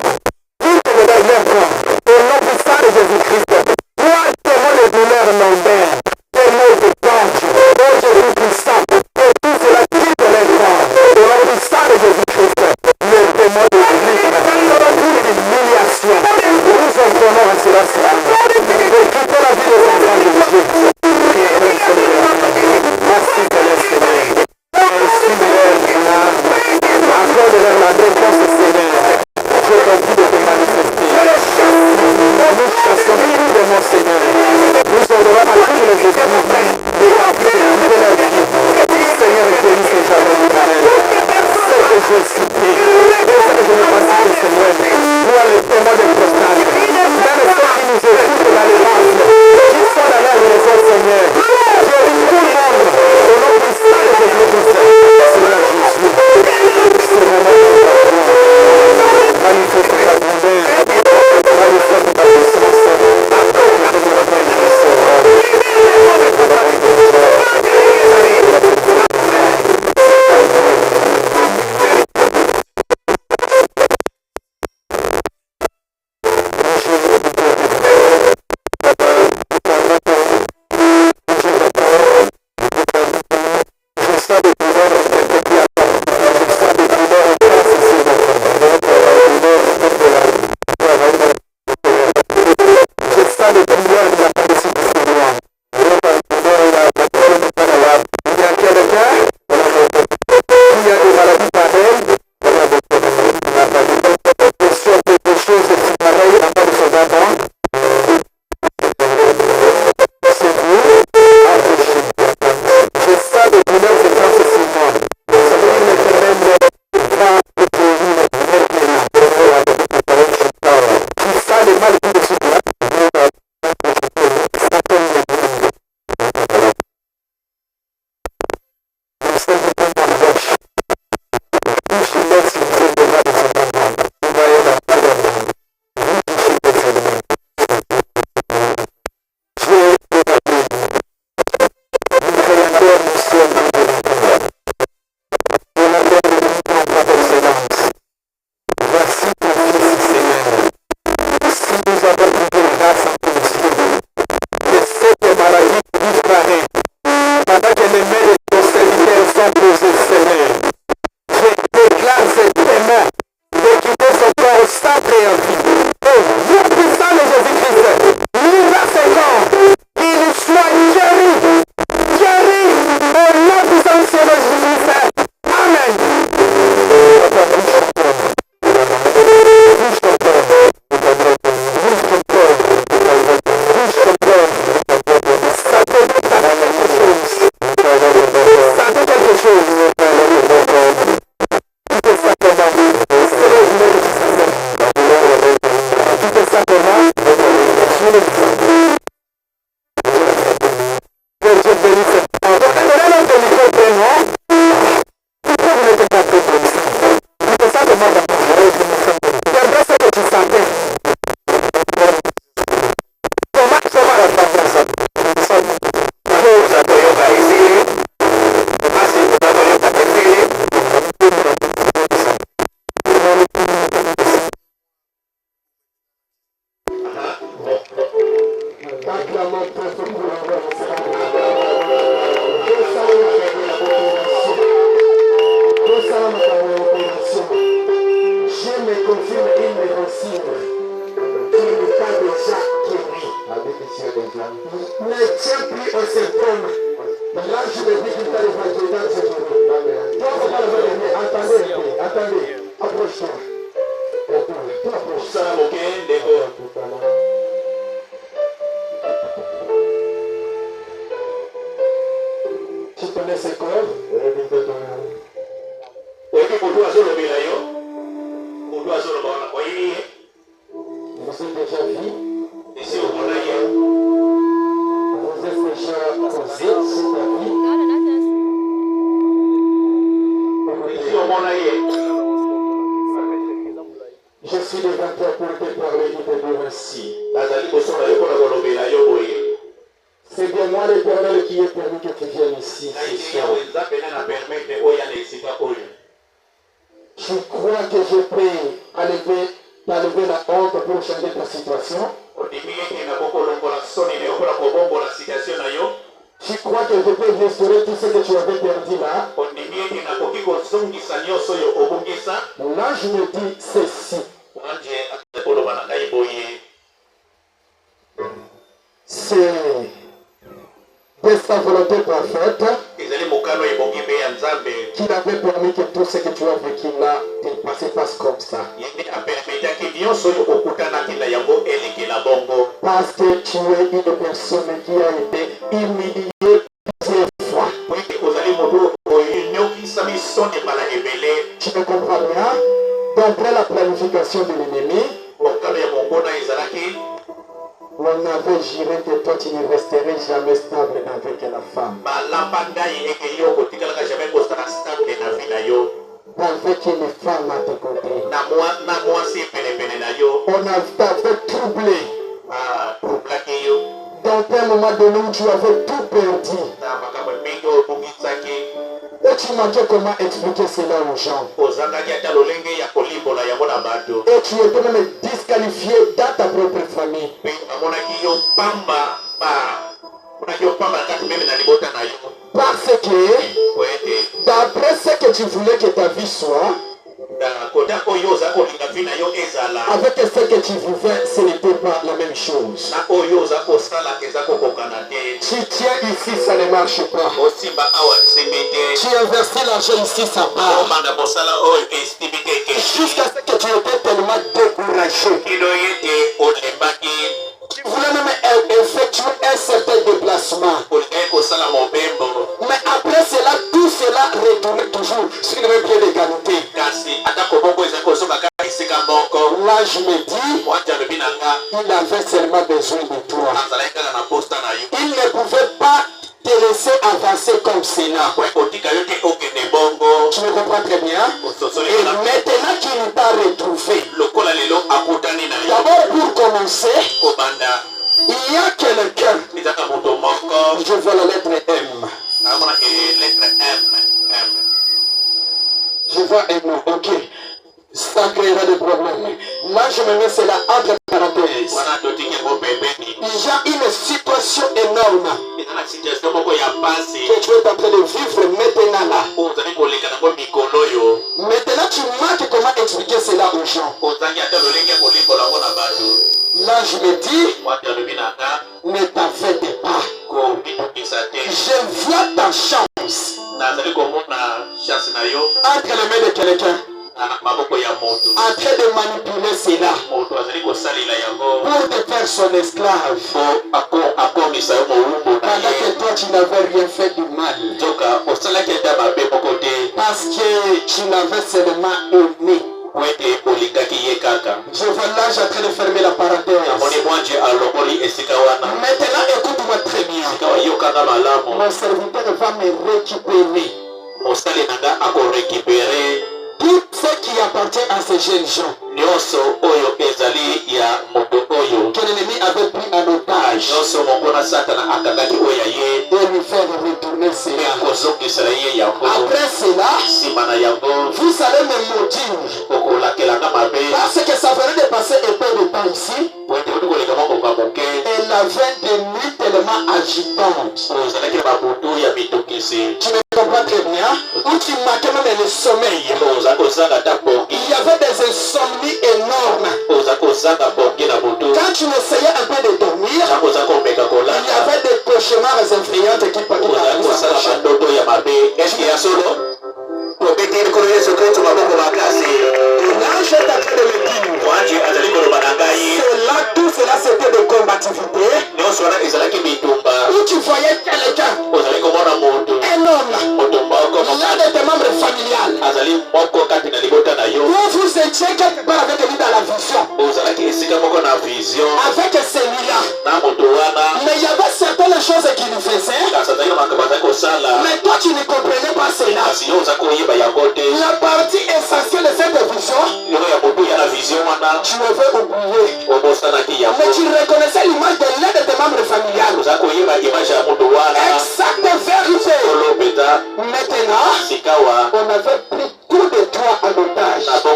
quitte les corps au nom puissant de Jésus-Christ. Toi, démon de douleur lombaire, démon de gorge, ô Jésus puissant, que tout cela quitte les corps au nom puissant de Jésus-Christ. Le démon de grippe, toute humiliation, nous ordonnons à cela, Seigneur, de quitter la vie des enfants de Dieu. Merci de leur Seigneur. Merci de leur âme. Accorde-leur la réponse, Seigneur. Je t'en prie de te manifester. Nous chassons tous de mon Seigneur. Nous ordonnons à tous les esprits de quitter leur vie. Seigneur, guéris ces jalons éternels. Ce que je cité, et ce que je n'ai pas cité, Seigneur, toi les témoins des prostates, même ceux qui nous écoutent dans les masses, qui sont dans leur maison, Seigneur, guéris tout le monde, au nom puissant de Jésus-Christ. Seigneur Jésus, c'est le moment de ta gloire. Manifeste ta grandeur, manifeste ta puissance, accorde de nous la bénédiction. attendez, approche-toi. Osala moke ndeko. Tu connais ces corps? Oyebi kutu azolobela yo. Kutu azolobela oyebi ye. Vous êtes déjà vu? Esi omona ye. Vous êtes déjà causé sur ta vie? Esi omona ye. Je suis devant toi pour te parler et te dire ainsi. Nazali kosala yo mpona kolobela yo boye. C'est bien moi l'Éternel qui ai permis que tu viennes ici. Nayebi yawe nzambe nde na permettre oya na esika oyo. Tu crois que je peux t'enlever la honte pour changer ta situation? Ondimi ete nakokolongola soni na yo mpona kobongola situation na yo. Tu crois que je peux restaurer tout ce que tu avais perdu là? Ondimi ete nakoki kozongisa nyonso oyo obongisa. Là, je me dis ceci. Wanje akoloba na ngai boye. C'est de sa volonté parfaite Ezali mokano ebongi mpe ya nzambe. qu'il avait permis que tout ce que tu as vécu là se passe comme ça. Yende apermetaki nyonso oyo okutanaki na yango elekela bongo. Parce que tu es une personne qui a été humiliée plusieurs fois. Po ete ozali moto oyokisami soni mbala ebele. Tu me comprends bien? D'après la planification de l'ennemi, Mokano ya mongona ezalaki on avait juré que toi tu ne resterais jamais stable avec la femme. balamba ngai eke yo kotikalaka jamais kosala stable na vie na yo. Avec une femme à tes côtés. Na mwasi penepene na yo. On t'avait troublé. Troublaki yo. Dans un moment donné où tu avais tout perdu. Na makambo mingi oyo obongisaki. Et tu manquais comment expliquer cela aux gens. Ozangaki ata lolenge ya kolimbola yango na bato. Et tu étais même disqualifié dans ta propre famille. Mpe amonaki yo pamba monaki yo pamba kati meme na libota na yo. Parce que Po ete d'après ce que tu voulais que ta vie soit, kota oyo oza kolinga vi na yo ezala. avec ce que tu vivais, ce n'était pas la même chose. Na oyo oza kosala eza kokokana te. Tu tiens ici, ça ne marche pas. Osimba awa esembi te. Tu as versé l'argent ici, ça part. Omanda mosala oyo esimbi te ekesi. Jusqu'à ce que tu étais tellement découragé. kino ete olembaki. Tu voulais même effectuer un certain déplacement. Olingaki kosala mobembo. Mais après cela, tout cela retournait toujours sur le même pied d'égalité. Kasi ata kobongo ezali kozonga kaka esika moko. Là, je me dis, Mwanja alobi na nga il avait seulement besoin de toi. azalaki kaka na posta na yo. Il ne pouvait pas te laisser avancer comme cela. Po otika yo te okende bongo. Tu me comprends très bien? Ososoli Et na maintenant qu'il t'a retrouvé, lokola lelo akutani na yo. d'abord pour commencer, Kobanda il y a quelqu'un. ezaka moto moko. Je vois la lettre M. Amona lettre M. Je vois un mot, ok. Ça créera des problèmes. Moi, je me mets cela entre parenthèses. Wana totiki yango pembeni. Il y a une situation énorme Eza na situation moko ya pasi. que tu es en train de vivre maintenant là. Ozali koleka nango mikolo oyo. Maintenant, tu manques comment expliquer cela aux gens. Ozangi ata lolenge kolimbola ngo na bato. Là, je me dis, Mwanja alobi na nga ne t'inquiète pas. kobitokisa te. Je vois ta chance Nazali komona chance na yo entre les mains de quelqu'un na maboko ya moto. en train de manipuler cela Moto azali kosalela yango pour te faire son esclave. po akomisa yo mowumbu na Pendant ye. que toi, tu n'avais rien fait de mal. Nzoka osalaki ata mabe moko te. Parce que tu l'avais seulement aimé. Po ete olingaki ye kaka. Je vois là, j'ai en train de fermer la parenthèse. Namoni mwanje alongoli esika wana. Maintenant, écoute-moi très bien. Sika wayokanga malamu. Mon serviteur va me récupérer Mosali na nga akorekipere tout ce qui appartient à ces jeunes gens nyonso oyo ezali ya moto oyo. que l'ennemi avait pris en otage Nyonso mongona satana akangaki oyo ya ye. et lui faire retourner Mpe cela. akozongisela ye yango. Après cela, Nsima na yango vous allez me maudire okolakelanga mabe. parce que ça venait de passer un peu de temps ici. Po ete oti koleka mokonga moke. Elle avait des nuits tellement agitantes. Ozalaki na babutu ya mitokisi. Tu me comprends très bien? Où tu manquais même le sommeil. Oza kozanga ata bongi. Il y avait des insomnies énormes. Oza kozanga bongi na butu. Quand tu essayais un peu de dormir, Ntango oza komeka il y kolala. avait des cauchemars effrayants qui Ozali kosala bandoto ya mabe. Eske ya solo? Tobeteli kolo Yesu Kristo maboko makasi. l'un de tes membres familiales, où vous étiez quelque part avec lui dans la vision, avec celui-là, mais il y avait certaines choses qu'il faisait, mais toi tu ne comprenais pas cela. La partie essentielle de cette vision, tu avais oublié, mais tu reconnaissais l'image de l'un de tes membres familiales. Exacte vérité. Maintenant, on avait pris tout de toi en otage. Au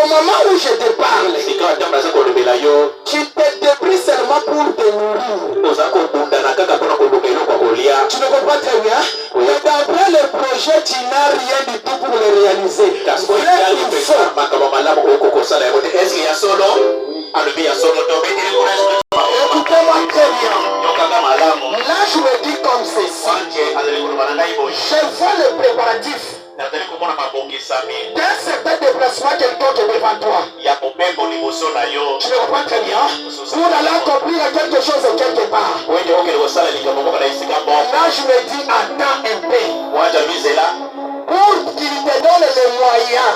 moment où je te parle, tu t'es dépris seulement pour te nourrir. Tu ne comprends très bien. Mais d'après le projet, tu n'as rien du tout pour le réaliser. Écoutez-moi très bien. Là, je me dis comme ceci. Je vois le préparatif d'un certain déplacement quelqu'un qui est devant toi. Tu me comprends très bien. Pour aller accomplir quelque chose quelque part. Là, je me dis attends un peu. Pour qu'il te donne les moyens.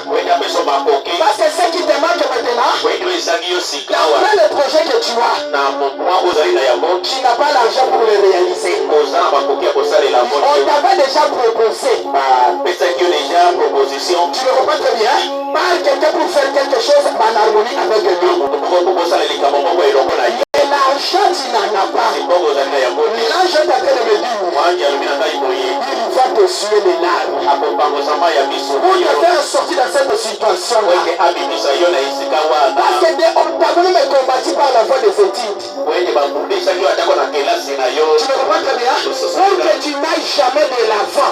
Parce que ce qui te manque maintenant, d'après le projet que tu as, tu n'as pas l'argent pour le réaliser. On t'avait déjà proposé. Tu me comprends très bien. Par quelqu'un pour faire quelque chose en harmonie avec lui. Et l'argent, tu n'en as pas. L'argent est en train de me dire, il va te suer les larmes. Pour te faire sortir dans cette situation-là. Parce que on t'a même combattu par la voie des études. Tu me comprends très bien? Pour que tu n'ailles jamais de l'avant.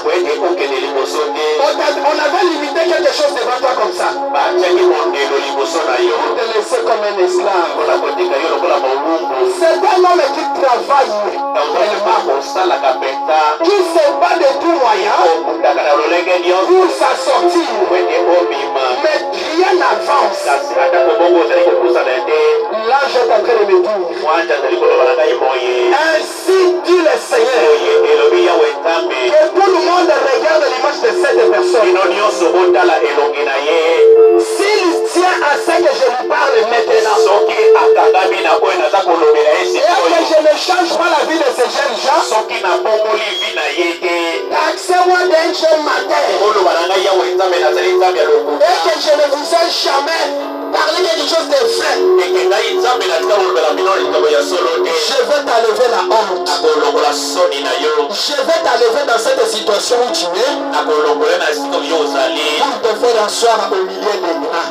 On avait limité quelque chose devant toi comme ça. Pour te laisser comme un esclave. C'est un homme qui travaille qui se bat de tout moyen pour sa sortie. Mais rien n'avance. Là, je suis en train de me dire. Ainsi dit le Seigneur. Que tout le monde regarde l'image de cette personne. S'il tient à ce que je lui parle maintenant, et que je ne change pas la vie de ces jeunes gens, taxez-moi d'un jeune matin, et que je ne vous ai jamais parlé quelque chose de vrai. Je vais t'enlever la honte. Je vais t'enlever dans cette situation où tu es, pour te faire asseoir au milieu des grands.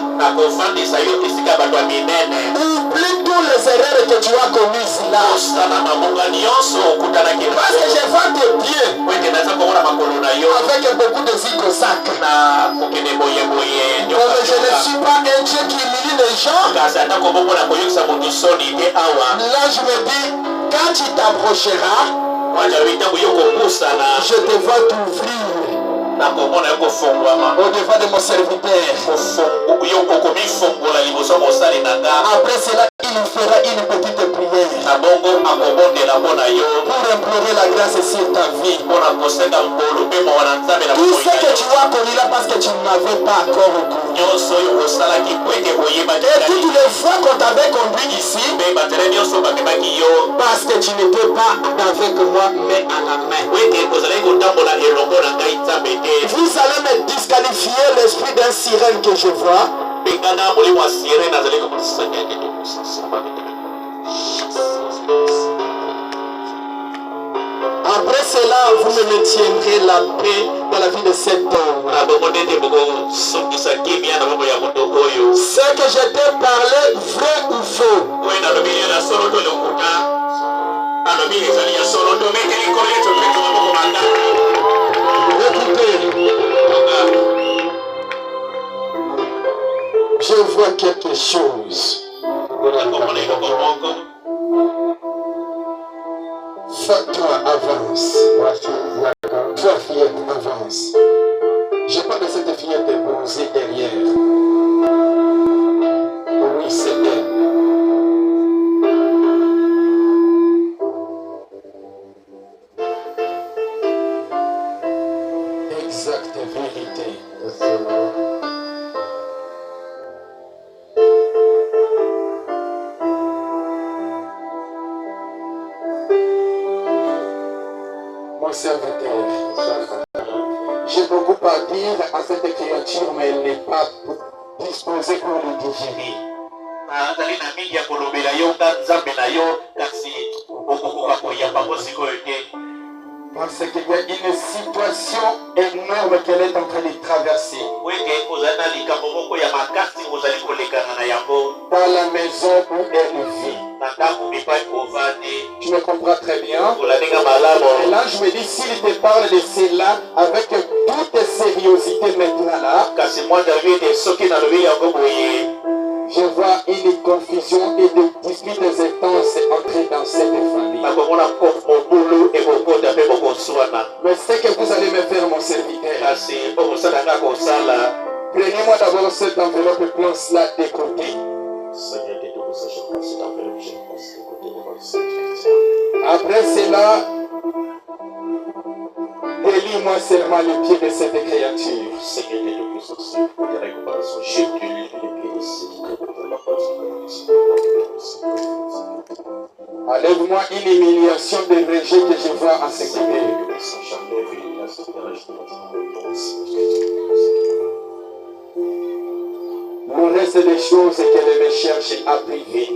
Oublie tous les erreurs que tu as commises là. Parce que je vois tes pieds avec beaucoup de zigzag. Comme je ne suis pas un Dieu qui humilie les gens, là je me dis, quand tu t'approcheras, je te vois t'ouvrir au devant de mon serviteur. Après cela, il fera une petite prière pour implorer la grâce sur ta vie. Tout ce que tu as connu là parce que tu n'avais pas encore connu. Et toutes les fois qu'on t'avait conduit ici, parce que tu n'étais pas avec moi main à la main. Vous allez me disqualifier l'esprit d'un sirène que je vois. Après cela, vous me maintiendrez la paix dans la vie de cet homme. Ce que je t'ai parlé, vrai ou faux? Écoutez, je vois quelque chose. Toi, avance. Toi, fillette, avance. Je parle de cette fillette posée derrière. Oui, c'est elle. L'exacte vérité. Mon serviteur, j'ai beaucoup à dire à cette créature, mais elle n'est pas disposée pour le digérer. Parce qu'il y a une situation énorme qu'elle est en train de traverser. Dans la maison où elle vit. Tu me comprends très bien. Et là, je me dis, s'il te parle de cela avec toute sérieuxité maintenant là, je vois une confusion et des disputes intenses entrer dans cette famille. Mais c'est que vous allez me faire, mon serviteur. Prenez-moi d'abord cette enveloppe et place-la de côté. Après cela, délie-moi seulement les pieds de cette créature. Enlève-moi une humiliation de rejet que je vois en ce côté. Le reste des choses qu'elle me cherche à priver.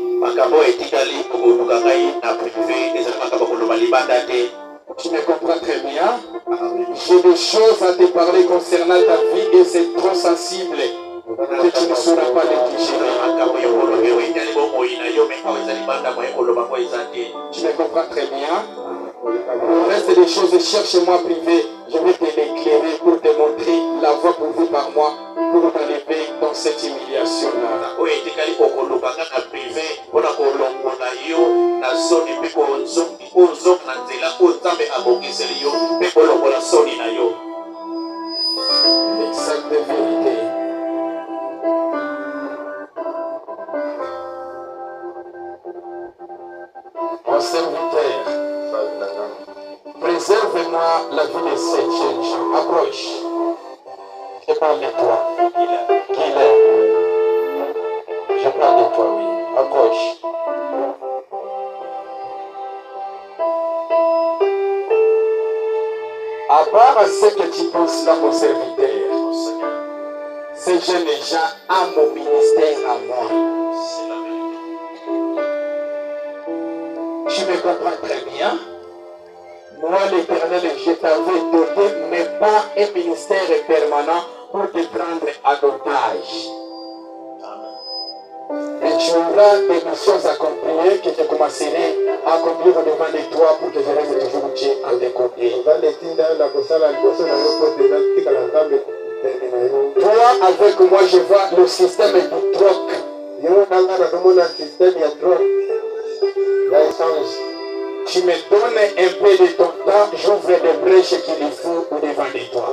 Tu me comprends très bien. J'ai des choses à te parler concernant ta vie et c'est trop sensible que tu ne sauras pas les digérer. Tu me comprends très bien. Le reste des choses, cherche-moi privé. Je vais te l'éclairer pour te montrer la voie pourvue par moi pour t'enlever dans cette humiliation-là. L'exacte vérité. Mon serviteur, préserve-moi la vie de ces jeunes gens. Approche. Je parle de toi. Qu'il est. Je parle de toi, oui. Approche. À part ce que tu penses là, mon serviteur, ces jeunes gens ont mon ministère à moi. Tu me comprends très bien. Moi, l'Éternel, je t'avais doté, mais pas un ministère permanent pour te prendre en otage. Et tu auras des missions accomplies que je commencerai à accomplir devant de toi pour que je reste toujours Dieu à tes côtés. Toi, avec moi, je vois le système du troc. Tu me donnes un peu de ton temps, j'ouvre des brèches qu'il faut devant de toi.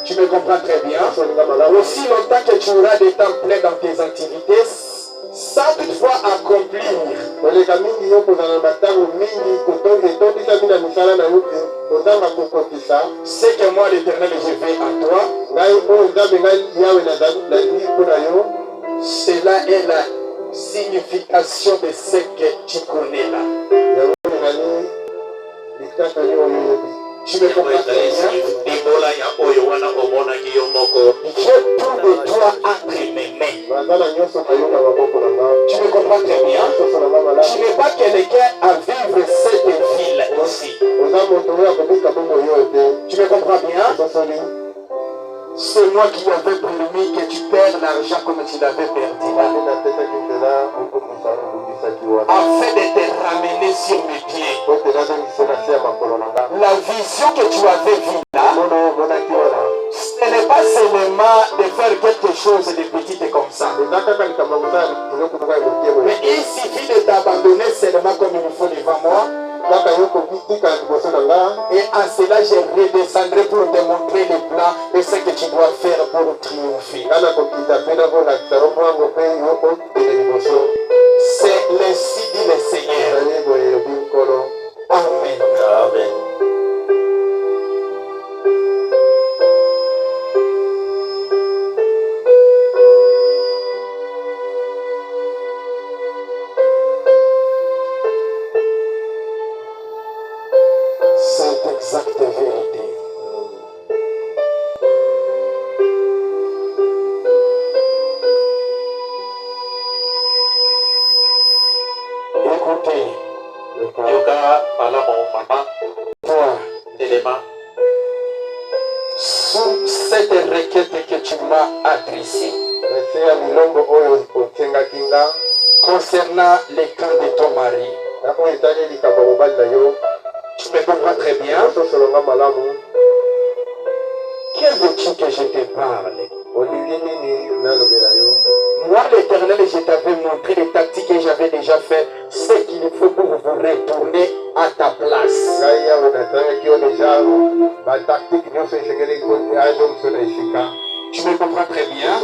Tu me comprends très bien. Aussi longtemps que tu auras des temps pleins dans tes activités, sans toutefois accomplir. C'est que moi, l'Éternel, je vais à toi. Cela est la signification de ce que tu connais là. Tu me comprends très bien. J'ai tout de toi entre mes mains. Tu me comprends très bien. Tu n'es pas quelqu'un à vivre cette ville aussi. Tu me comprends bien. C'est moi qui avais permis que tu perds l'argent comme tu l'avais perdu là. Afin de te ramener sur mes pieds. La vision que tu avais vue là, ce n'est pas seulement de faire quelque chose de petit comme ça. Mais il suffit de t'abandonner seulement comme il faut devant moi. Et en cela, je redescendrai pour te montrer le plan et ce que tu dois faire pour triompher. C'est ainsi dit le Seigneur. Amen. Amen. actes de vérité. Écoutez, toi, sous cette requête que tu m'as adressée, concernant les camps de ton mari, tu me comprends très bien. Quel veux-tu que je te parle? Moi, l'Éternel, je t'avais montré les tactiques que j'avais déjà fait, ce qu'il faut pour vous retourner à ta place. Tu me comprends très bien.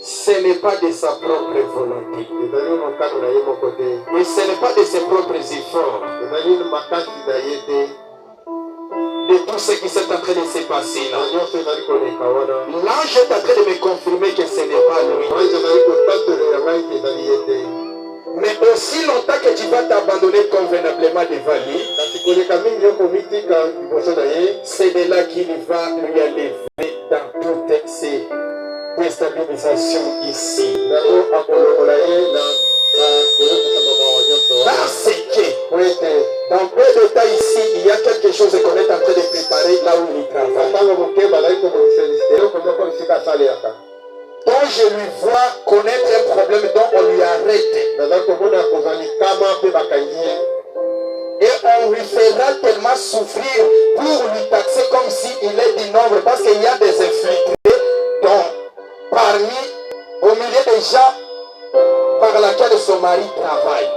Ce n'est pas de sa propre volonté. Et ce n'est pas de ses propres efforts. De tout ce qui s'est en train de se passer là. L'ange est en train de me confirmer que ce n'est pas lui. Mais aussi longtemps que tu vas t'abandonner convenablement devant lui, c'est de là qu'il va lui enlever dans toutes ces déstabilisations ici. Parce que dans peu de temps ici, il y a quelque chose qu'on est en train de préparer là où il travaille. Donc je lui vois connaître un problème dont on lui arrête. Et on lui fera tellement souffrir pour lui taxer comme s'il est du nombre. Parce qu'il y a des infiltrés dont parmi, au milieu des gens par laquelle son mari travaille.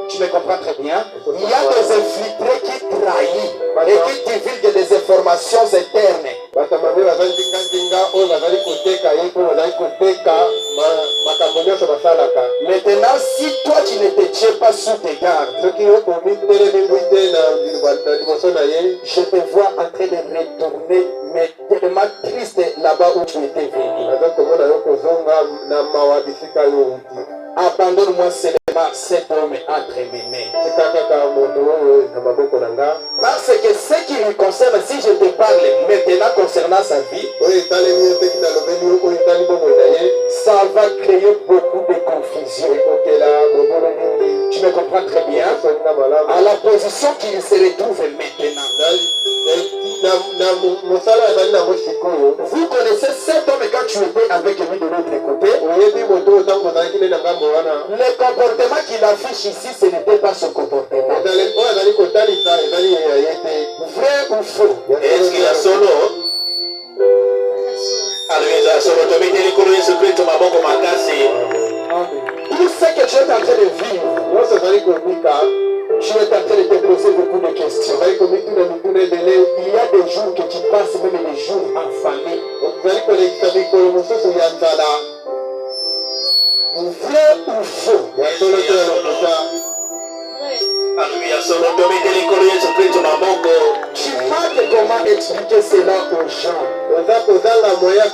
Tu me comprends très bien. Il y a des infiltrés qui trahissent et qui divulguent des informations internes. Maintenant, si toi tu ne te tiens pas sous tes gardes, je te vois en train de retourner, mais tellement triste là-bas où tu étais venu. Abandonne-moi seulement cet homme entre mes mains. Parce que ce qui lui concerne, si je te parle maintenant concernant sa vie, ça va créer beaucoup de confusion. Tu me comprends très bien. À la position qu'il se retrouve maintenant. Vous connaissez cet homme quand tu étais avec lui de l'autre côté. Le comportement qu'il affiche ici, ce n'était pas son comportement. Vrai ou faux? Est-ce qu'il y a solo? Tout ce que tu es en train de vivre, tu es en train de te poser beaucoup de questions. Il y a des jours que tu passes, même des jours affamés. Vrai ou faux? Tu marques comment expliquer cela aux gens. Il y a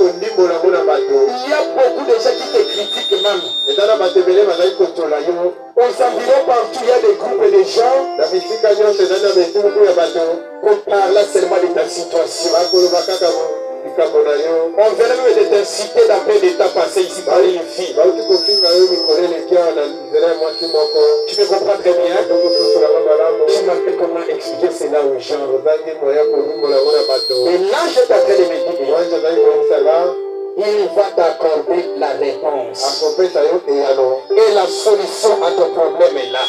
beaucoup de gens qui te critiquent même. Aux environs partout, il y a des groupes de gens pour parler seulement de ta situation. On vient même de t'inciter d'après des temps passés ici par une fille. Tu me comprends très bien. Tu m'appelles comment expliquer cela aux gens. Et là, je suis en train de me dire, il va t'accorder la réponse. Et la solution à ton problème est là.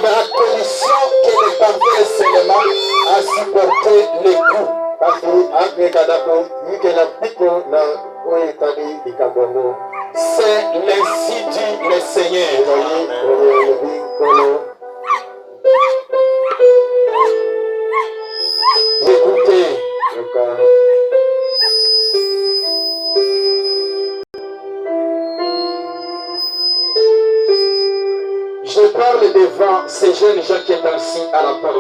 La condition qu'elle est parvenue seulement à supporter les coups. C'est l'ainsi dit le Seigneur. Écoutez. Je parle devant ces jeunes gens qui sont assis à la porte.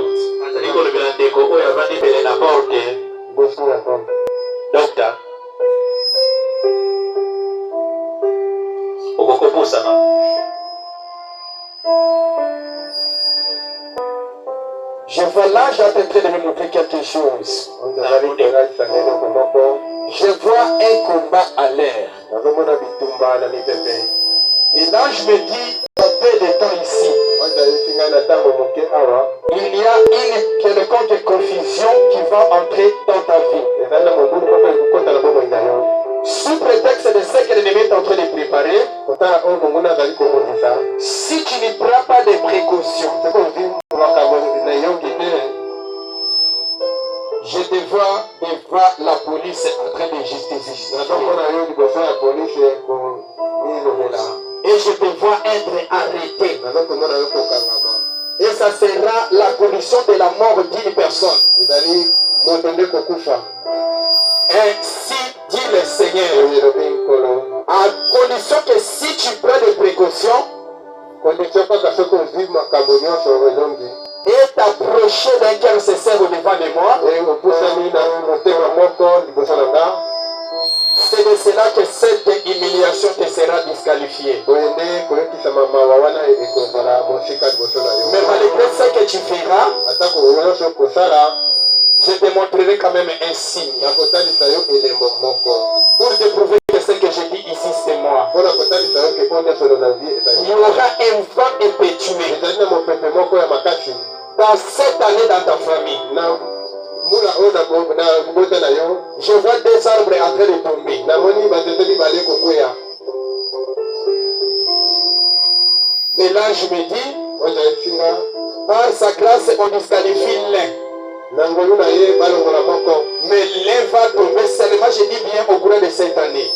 Docteur. Je vois là, j'ai en train de me montrer quelque chose. Je vois un combat à l'air. Et là, je me dis, un peu de temps ici, il y a une quelconque confusion qui va entrer dans ta vie. Sous prétexte de ce que l'ennemi est en train de préparer, si tu ne prends pas de précautions, je te vois devant la police en train de justifier. Et je te vois être arrêté. Et ça sera la condition de la mort d'une personne. Ainsi dit le Seigneur. À condition que si tu prends des précautions et t'approcher d'un cœur sincère au devant de moi, c'est de cela que cette humiliation te sera disqualifiée. Mais malgré ce que tu feras, je te montrerai quand même un signe. Pour te prouver que ce que je dis ici, c'est moi. Il y aura un vent impétueux dans cette année dans ta famille. Je vois des arbres en train de tomber. Et là, je me dis, par sa grâce, on disqualifie l'un. Mais l'un va tomber seulement, je dis bien, au cours de cette année.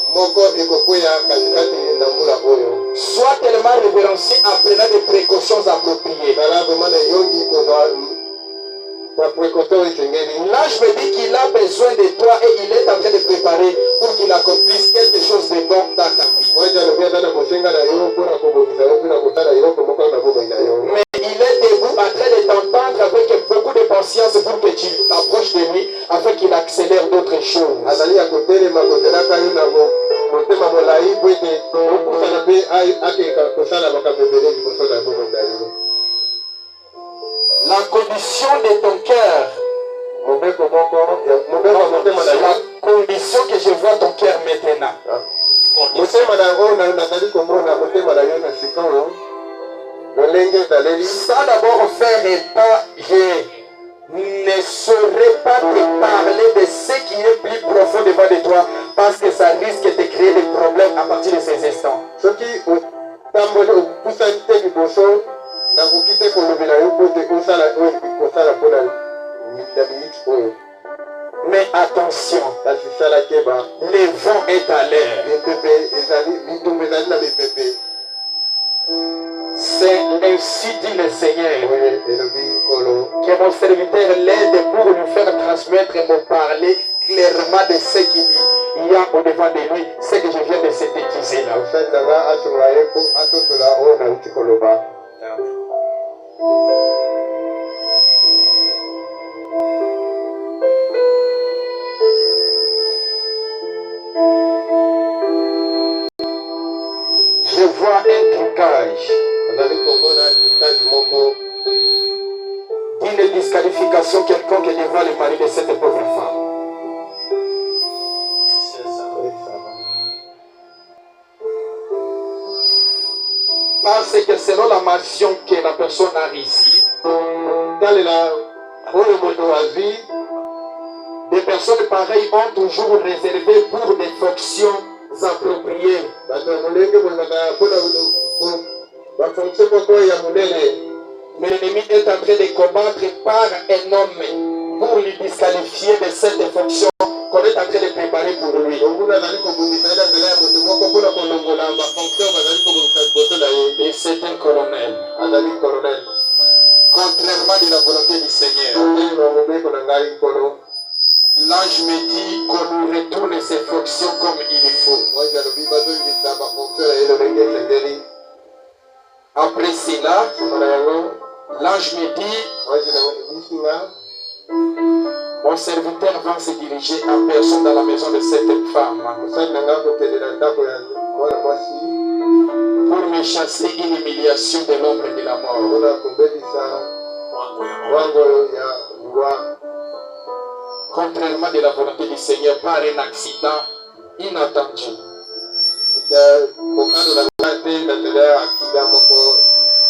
Sois tellement révérencié en prenant des précautions appropriées. Là, je me dis qu'il a besoin de toi et il est en train de préparer pour qu'il accomplisse quelque chose de bon dans ta vie. Mais il est debout en train de t'entendre avec beaucoup de patience pour que tu t'approches de lui afin qu'il accélère d'autres choses. La condition de ton cœur, la condition que je vois ton cœur maintenant. Sans d'abord faire un pas, je ne saurais pas te parler de ce qui est plus profond devant de toi parce que ça risque de créer des problèmes à partir de ces instants. Mais attention, le vent est à l'air. C'est ainsi dit le Seigneur que mon serviteur l'aide pour lui faire transmettre et me parler clairement de ce qu'il y a au devant de lui, ce que je viens de synthétiser là. Je vois un trucage d'une disqualification quelconque devant le mari de cette pauvre femme. Parce que selon la mention que la personne a ici, des personnes pareilles ont toujours réservé pour des fonctions appropriées. Mais l'ennemi est en train de combattre par un homme pour lui disqualifier de cette fonction qu'on est en train de préparer pour lui. Et c'est un colonel. Contrairement de la volonté du Seigneur. Là, je me dis qu'on lui retourne ses fonctions comme il faut. Après cela, là, je me dis, mon serviteur va se diriger en personne dans la maison de cette femme pour chasser une humiliation de l'ombre et de la mort. Contrairement de la volonté du Seigneur par un accident inattendu.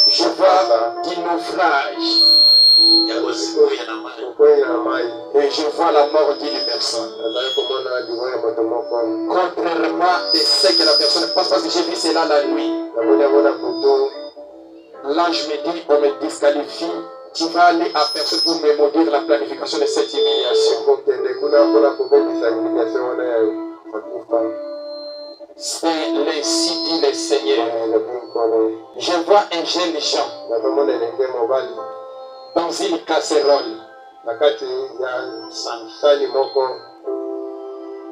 Je vois du naufrage. Et je vois la mort d'une personne. Contrairement à ce que la personne pense, parce que j'ai vu cela la nuit. L'ange me dit, on me disqualifie. Tu vas aller à personne pour me maudire la planification de cette humiliation. C'est ainsi dit le Seigneur. Je vois un jeune gens dans une casserole.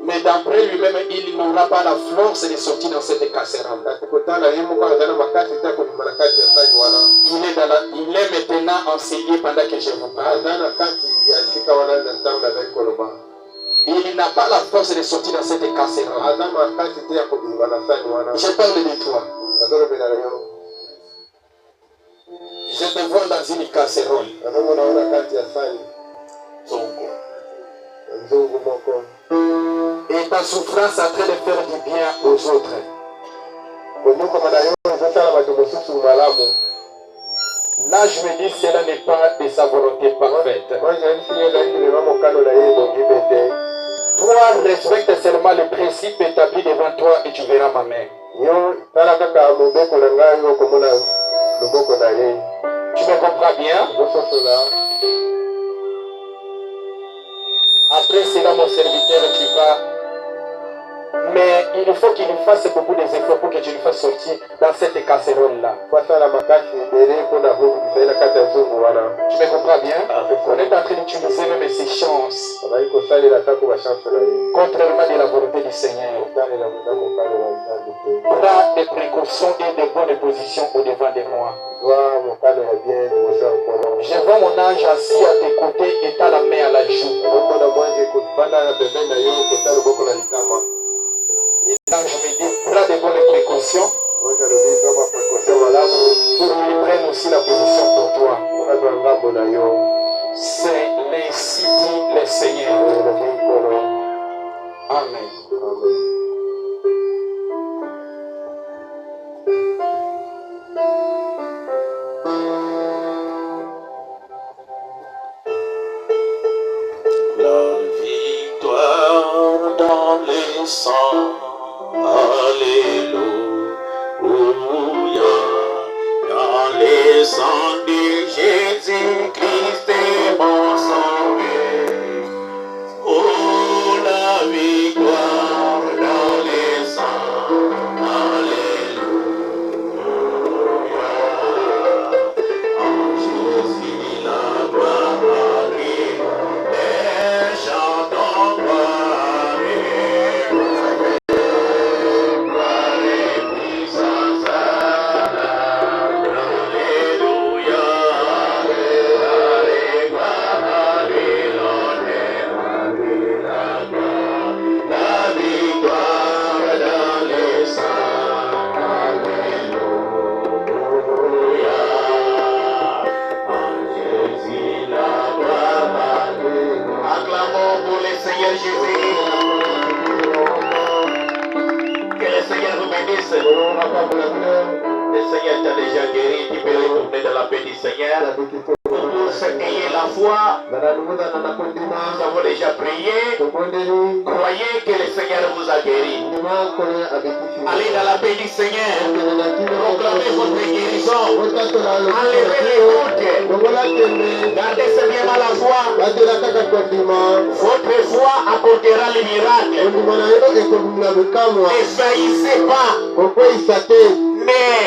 Mais d'après lui-même, il n'aura pas la force de sortir dans cette casserole. Il est maintenant enseigné pendant que je vous parle. Il n'a pas la force de sortir dans cette casserole. Je parle de toi. Je te vois dans une casserole. Et ta souffrance est en train de faire du bien aux autres. Là, je me dis, cela n'est pas de sa volonté parfaite. Toi, respecte seulement le principe établi devant toi et tu verras ma main. Tu me comprends bien? Après cela, mon serviteur, tu vas. Mais il faut qu'il fasse beaucoup d'efforts pour que tu le fasses sortir dans cette casserole-là. Tu me comprends bien? On est en train d'utiliser même ces chances. Contrairement à la volonté du Seigneur. Prends des précautions et de bonnes positions au-devant de moi. Je vois mon ange assis à tes côtés et t'as la main à la joue. Et l'ange me dit, prends de bonnes précautions pour qu'il prenne aussi la position pour toi. C'est ainsi dit le Seigneur. Amen. La victoire dans les sangs. Alléluia. Dans les sangs de Jésus-Christ est mon sauveur. Oh, la victoire dans les sangs. Alléluia. En Jésus la gloire arrive. Et chantons gloire. Acclamons pour le Seigneur Jésus. Que le Seigneur vous bénisse. Le Seigneur t'a déjà guéri. Tu peux retourner dans la paix du Seigneur. Pour tous, ayez la foi. Nous avons déjà prié. Croyez que le Seigneur vous a guéri. Allez dans la paix du Seigneur. Proclamez votre guérison. Enlevez les doutes. Gardez seulement la foi. Votre foi apportera les miracles. Ne faillissez pas. Mais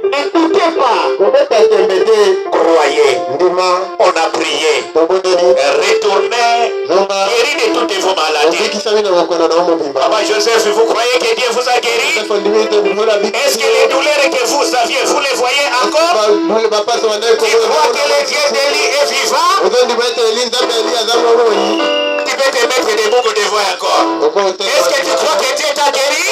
n'écoutez pas. Croyez. On a prié. Retournez. Guéris de toutes vos maladies. Papa Joseph, vous croyez que Dieu vous a guéri? Est-ce que les douleurs que vous aviez, vous les voyez encore? Tu crois que le Dieu d'Élie est vivant? Tu peux te mettre debout pour te voir encore. Est-ce que tu crois que Dieu t'a guéri?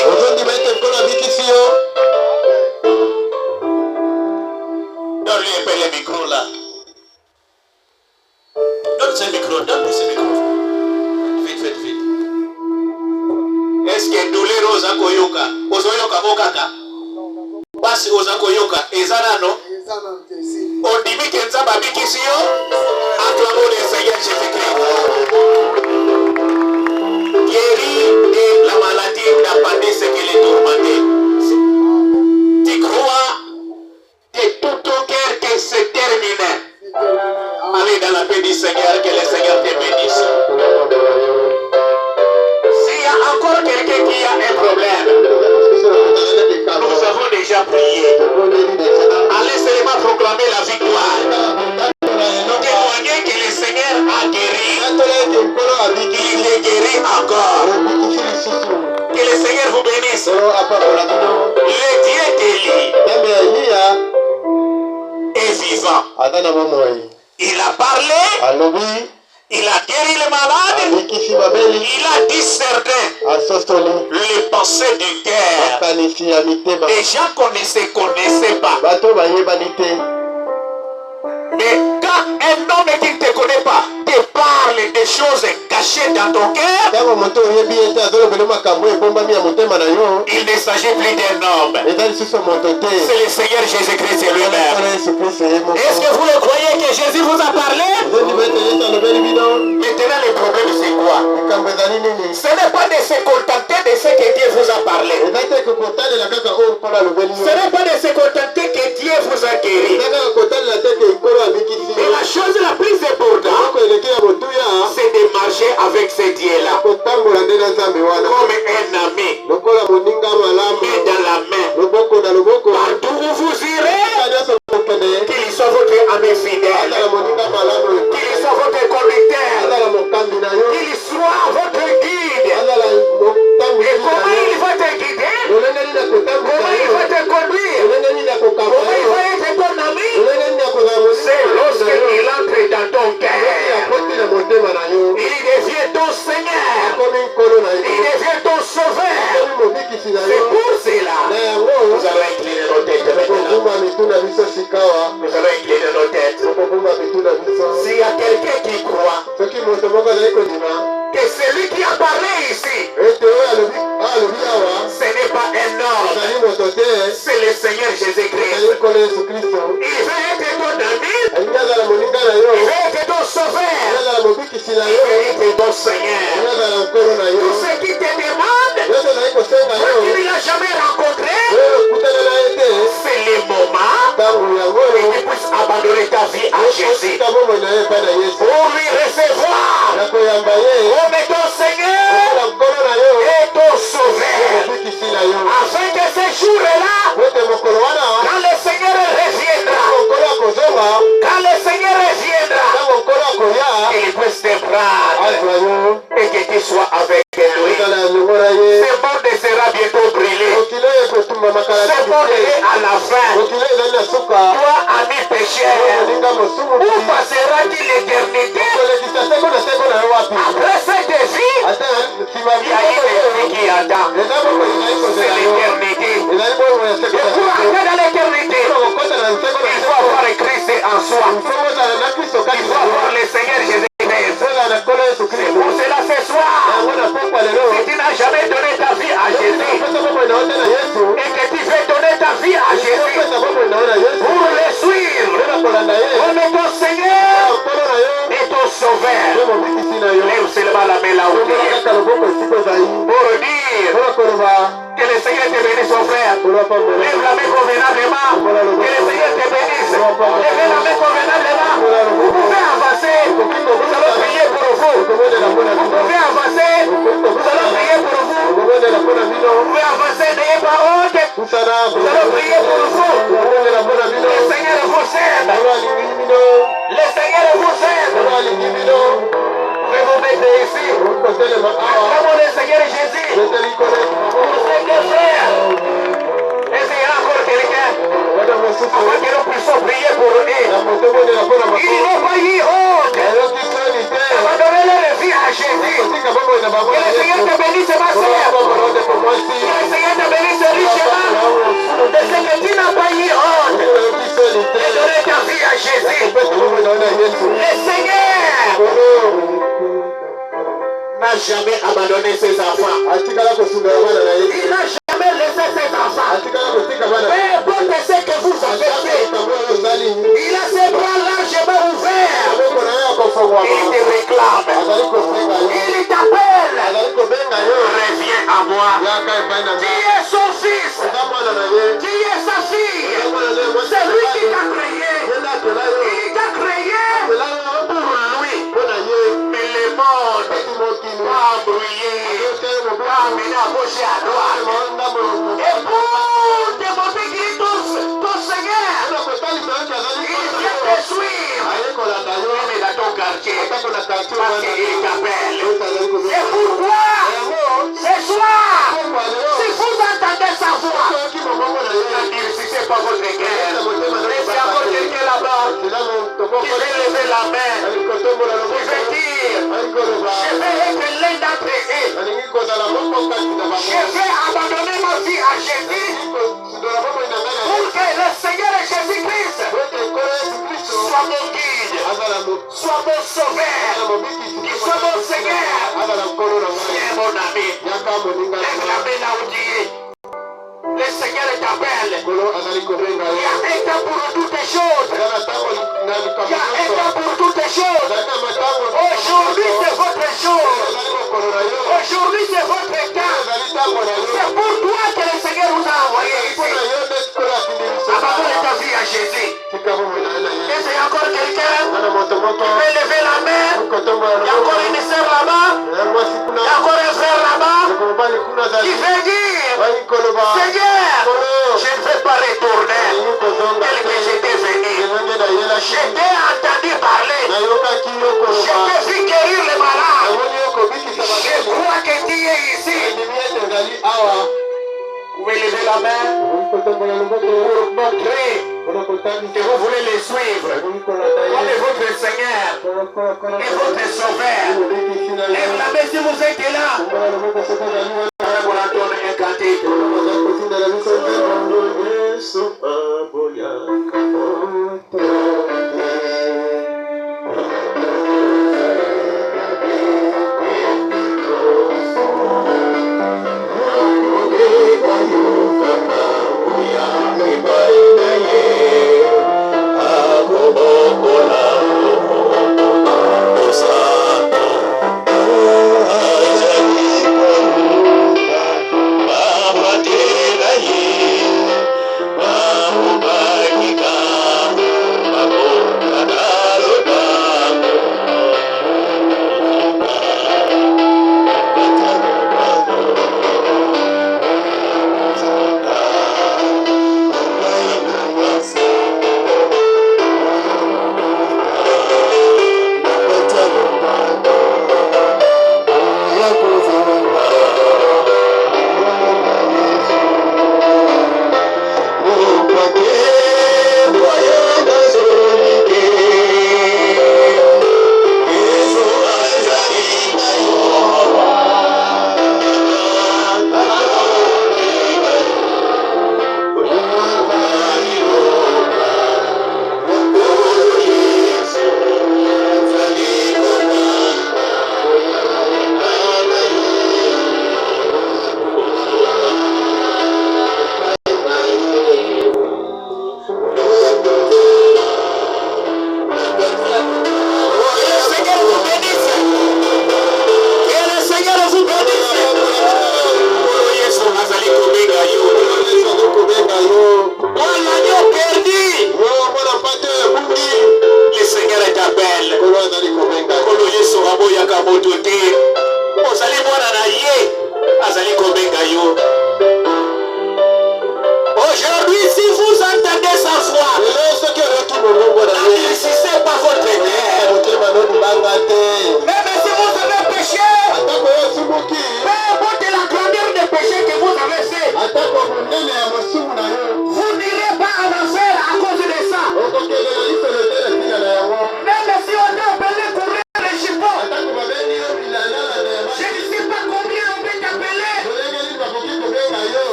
Est-ce que douleur ozako yoka? Ozoyoka bokaka? Basi ozako yoka ezanano? Ondimi kenza babikisi yo? Acclamons le Seigneur Jésus-Christ. Guéri de la maladie d'appendix qui les tourmentait. Tu crois de tout ton cœur que c'est terminé. Allez dans la paix du Seigneur, que le Seigneur te bénisse. S'il y a encore quelqu'un qui a un problème, nous avons déjà prié. Allez seulement proclamer la victoire. Témoigner que le Seigneur a guéri. Il est guéri encore. Que le Seigneur vous bénisse. Le Dieu d'Élie est vivant. Il a parlé. Il a guéri les malades. Il a discerné les pensées du cœur. Les gens connaissaient pas. Mais quand un homme qui ne te connaît pas te parle des choses cachées dans ton cœur, il ne s'agit plus d'un homme. C'est le Seigneur Jésus-Christ lui-même. Est-ce que vous le croyez que Jésus vous a parlé? Maintenant le problème c'est quoi? Ce n'est pas de se contenter de ce que Dieu vous a parlé. Ce n'est pas de se contenter que Dieu vous a guéri. Et la chose la plus importante, c'est de marcher avec ce Dieu-là comme un ami, main dans la main. Partout où vous irez, qu'il soit votre ami fidèle, qu'il soit votre conducteur, qu'il soit votre guide. Et comment il va te guider? Comment il va te conduire? Comment il va être ton ami? C'est lorsqu'il entre dans ton cœur. Il devient ton Seigneur. Il devient ton Sauveur. C'est pour cela. Nous allons incliner nos têtes maintenant. Nous allons incliner nos têtes. S'il y a quelqu'un qui croit que celui qui a parlé ici, ce n'est pas un homme, c'est le Seigneur Jésus-Christ. Il veut être ton ami, il veut être ton Sauveur, il veut être ton Seigneur. Tout ce qui te demande, toi qui ne l'as jamais rencontré, c'est le moment où tu puisses abandonner ta vie à Jésus pour lui recevoir comme ton Seigneur et ton Sauveur, afin que ce jour-là, quand le Seigneur reviendra, qu'il puisse te prendre et que tu sois avec lui. Ce monde sera bientôt brûlé. Ce monde est à la fin. Toi, ami pécheur, où passera-t-il l'éternité? Après cette vie, il y a une vie qui attend. C'est l'éternité. Et pour entrer dans l'éternité, il faut avoir Christ en soi. Il faut avoir le Seigneur Jésus-Christ. C'est pour cela ce soir, si tu n'as jamais donné ta vie à Jésus et que tu veux donner ta vie à Jésus pour le suivre comme ton Seigneur et ton Sauveur, lève seulement la main là où tu es pour dire que le Seigneur te bénisse, son frère. Lève la main convenablement, que le Seigneur te bénisse. Lève la main convenablement. Vous pouvez avancer, nous allons prier pour vous. Vous pouvez avancer, nous allons prier pour vous. Vous pouvez avancer, n'ayez pas honte. Nous allons prier pour vous. Le Seigneur vous aime. Le Seigneur vous aime. Vous pouvez vous mettre ici. Acclamons le Seigneur Jésus. Pour ces deux frères. Est-ce qu'il y a encore quelqu'un? Avant que nous puissions prier pour eux. Ils n'ont pas eu honte. Abandonnez leur vie à Jésus. Que le Seigneur te bénisse, ma soeur. Que le Seigneur te bénisse richement. De ce que tu n'as pas eu honte. Et donner ta vie à Jésus. Le Seigneur n'a jamais abandonné ses enfants. Il n'a jamais laissé ses enfants. Peu importe ce que vous avez fait, il a ses bras largement ouverts. Il te réclame. Il t'appelle. Reviens à moi. Tu es son fils. Tu es sa fille. C'est lui qui t'a créé. Il t'a créé pour lui. Mais le monde va brûler, va amener à gauche et à droite. Et pour démontrer qu'il est ton Seigneur, il vient te suivre. Mais dans ton quartier, parce qu'il t'appelle. Et pourquoi ce soir, si vous entendez sa voix, si ce n'est pas votre guerre, laissez encore quelqu'un là-bas qui veut lever la main, qui veut dire, je vais être l'un d'entre eux. Je vais abandonner ma vie à Jésus pour que le Seigneur Jésus-Christ soit mon guide, soit mon sauveur, qu'il soit mon Seigneur. Viens mon ami, réclamez là où tu es. Le Seigneur t'appelle. Il y a un temps pour toutes choses. Il y a un temps pour toutes choses. Aujourd'hui c'est votre jour. Aujourd'hui c'est votre temps. C'est pour toi que le Seigneur vous a envoyé ici. Abandonne ta vie à Jésus. Est-ce qu'il y a encore quelqu'un qui veut lever la main? Il y a encore une sœur là-bas. Il y a encore un frère là-bas qui veut dire, Seigneur, je ne veux pas retourner tel que j'étais venu. Je t'ai entendu parler. Je t'ai vu guérir les malades. Je crois que tu es ici. Vous pouvez lever la main pour montrer que vous voulez les suivre. Comme votre Seigneur et votre Sauveur. Lève la main si vous êtes là. Pour entendre un cantique. Santo,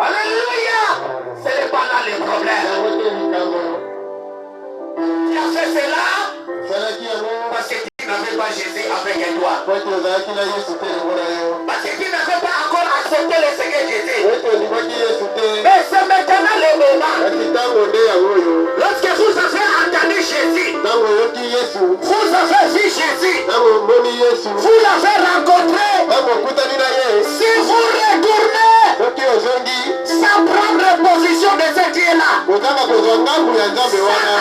Alléluia. Ce n'est pas là le problème. Tu as fait cela parce que tu n'avais pas Jésus avec toi. Parce que tu n'avais pas encore accepté le Seigneur Jésus. Mais c'est maintenant le moment. Lorsque vous avez entendu Jésus, vous avez vu Jésus, vous l'avez rencontré. Si vous retournez sans prendre position de ce Dieu-là, sans